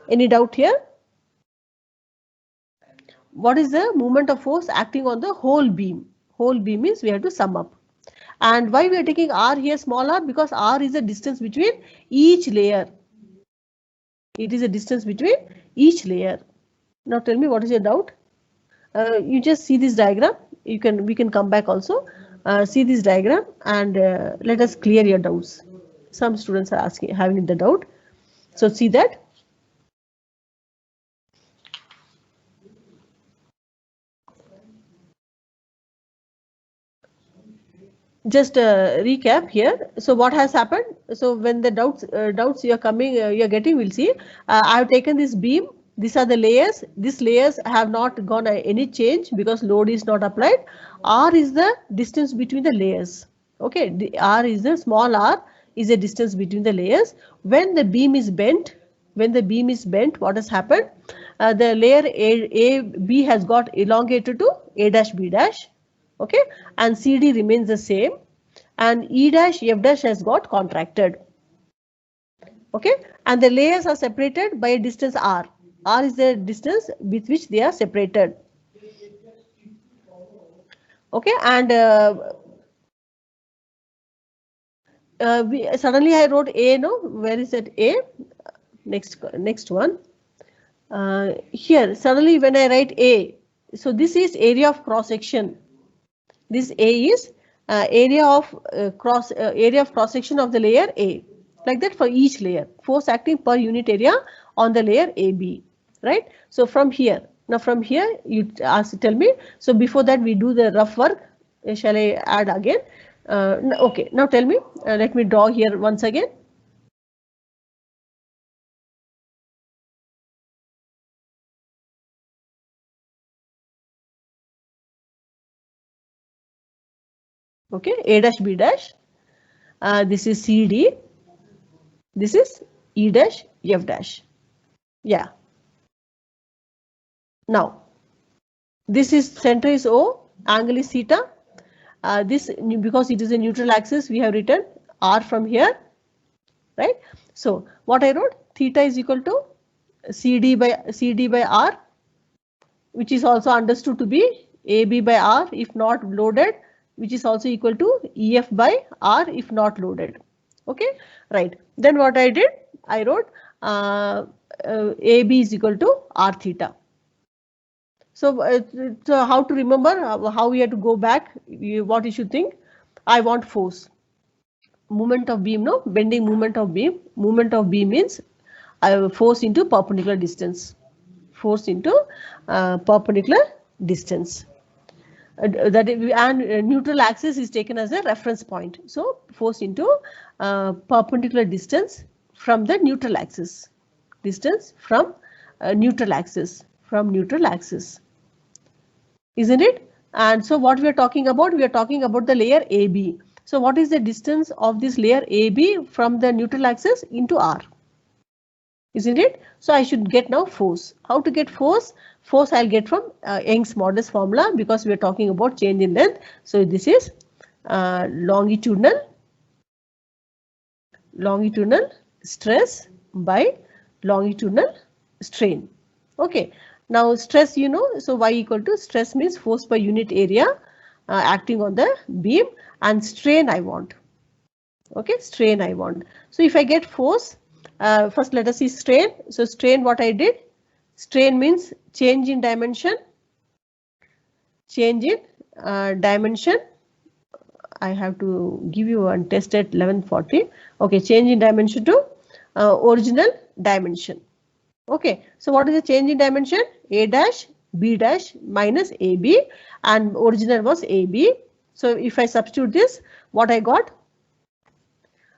Any doubt here? What is the moment of force acting on the whole beam? Whole beam means we have to sum up. And why we are taking R here, small r? Because R is the distance between each layer. It is a distance between each layer. Now tell me what is your doubt? You just see this diagram. We can come back also. See this diagram and let us clear your doubts. Some students are having the doubt. So see that. Just recap here. So what has happened? So when the doubts you are coming, you are getting, we'll see. I have taken this beam. These are the layers. These layers have not gone any change because load is not applied. R is the distance between the layers. Okay, the R is the small r is a distance between the layers. When the beam is bent, what has happened? The layer A B has got elongated to A dash B dash, okay, and CD remains the same, and E dash F dash has got contracted, okay, and the layers are separated by a distance R. R is the distance with which they are separated, okay, and suddenly I wrote A, no, where is that A? Next one. Here suddenly when I write A, so this is area of cross section. This A is area of cross section of the layer A. Like that for each layer. Force acting per unit area on the layer AB. Right? So from here. Now from here you tell me. So before that we do the rough work. Shall I add again? Okay. Now tell me. Let me draw here once again. Okay, A dash B dash, this is CD, this is E dash F dash. Yeah. Now, this is center is O, angle is theta. This, because it is a neutral axis, we have written R from here, right? So what I wrote, theta is equal to CD by R, which is also understood to be AB by R if not loaded, which is also equal to EF by R if not loaded. Okay, right. Then what I did, I wrote AB is equal to R theta. So, so how to remember, how we have to go back, what you should think? I want force. Moment of beam, no? Bending moment of beam. Moment of beam means force into perpendicular distance. Force into perpendicular distance. And neutral axis is taken as a reference point. So force into perpendicular distance from the neutral axis. Distance from neutral axis. From neutral axis. Isn't it? And so what we are talking about? We are talking about the layer AB. So what is the distance of this layer AB from the neutral axis into R? Isn't it? So I should get now force. How to get force? Force I'll get from Young's modulus formula, because we are talking about change in length. So this is longitudinal stress by longitudinal strain. Okay. Now stress, you know, so Y equal to stress means force per unit area acting on the beam, and strain I want. Okay, strain I want. So if I get force, first let us see strain. So strain, what I did, strain means change in dimension. Change in dimension. I have to give you one test at 11:40. Okay, change in dimension to original dimension. Okay, so what is the change in dimension? A dash B dash minus AB, and original was AB. So if I substitute this, what I got?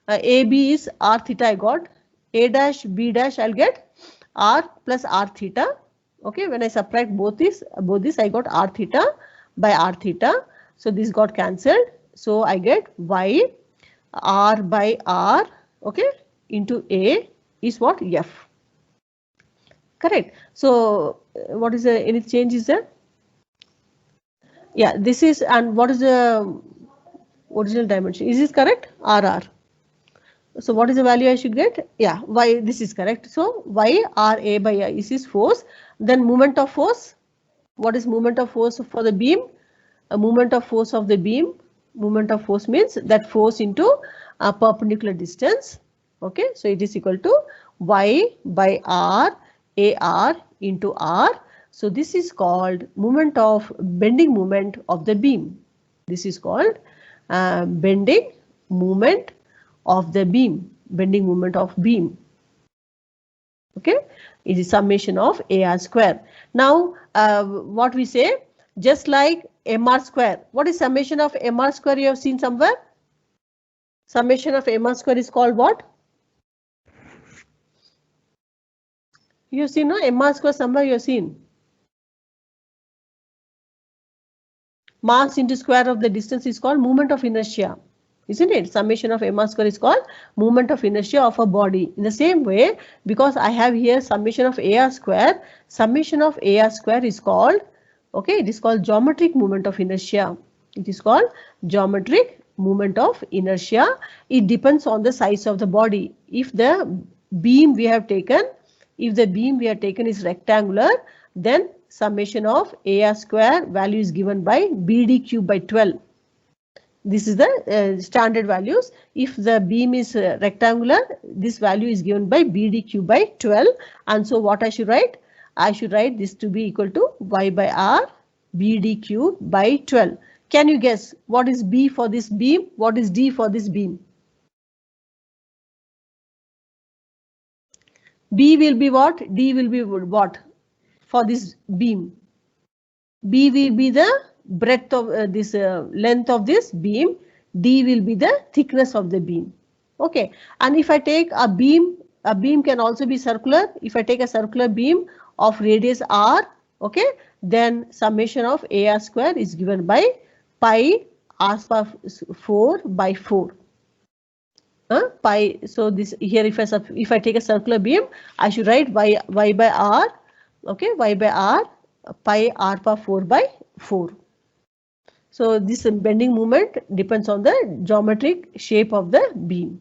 AB is R theta I got. A dash B dash I'll get R plus R theta. Okay, when I subtract both this I got R theta by R theta. So this got cancelled. So I get Y R by R, okay, into A is what? F. Correct. So what is the, any change is there? Yeah, this is, and what is the original dimension? Is this correct? RR. So what is the value I should get? Yeah, Y, this is correct. So Y R A by I, this is force. Then moment of force. What is moment of force for the beam? A moment of force of the beam. Moment of force means that force into a perpendicular distance. Okay, so it is equal to Y by R AR into R. So this is called moment of bending moment of the beam. This is called bending moment of the beam. Bending moment of beam. Okay, it is summation of AR square. Now what we say, just like MR square. What is summation of MR square? You have seen somewhere? Summation of MR square is called what? You have seen, no? MR square somewhere you have seen. Mass into square of the distance is called moment of inertia. isn't it? Summation of m r square is called moment of inertia of a body. In the same way, because I have here summation of a r square, summation of a r square is called, okay, it is called geometric moment of inertia. It is called geometric moment of inertia. It depends on the size of the body. If the beam we have taken, is rectangular, then summation of a r square value is given by BD cube by 12. This is the standard values. If the beam is rectangular, this value is given by BD cube by 12. And so what I should write? I should write this to be equal to y by r BD cube by 12. Can you guess what is B for this beam? What is D for this beam? B will be what? D will be what for this beam? B will be the breadth of this length of this beam. D will be the thickness of the beam. Okay. And if I take a beam can also be circular. If I take a circular beam of radius r, okay, then summation of a r square is given by pi r power 4 by 4. Pi. So this here, if I take a circular beam, I should write y by r. Okay, y by r pi r power 4 by 4. So this bending moment depends on the geometric shape of the beam.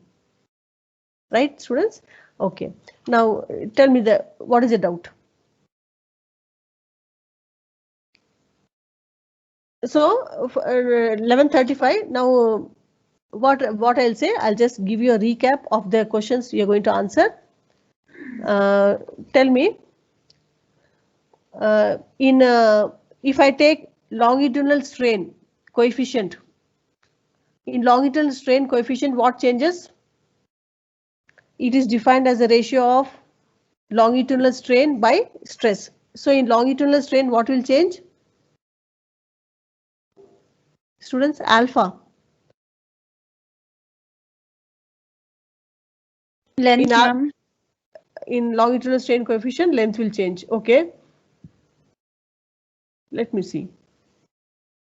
Right, students? Okay. Now tell me what is the doubt? So 11:35 now. What I'll say, I'll just give you a recap of the questions you're going to answer. Tell me, if I take longitudinal strain coefficient, in longitudinal strain coefficient, what changes? It is defined as a ratio of longitudinal strain by stress. So in longitudinal strain, what will change? Students, alpha. Length, ma'am. In longitudinal strain coefficient, length will change. Okay. Let me see.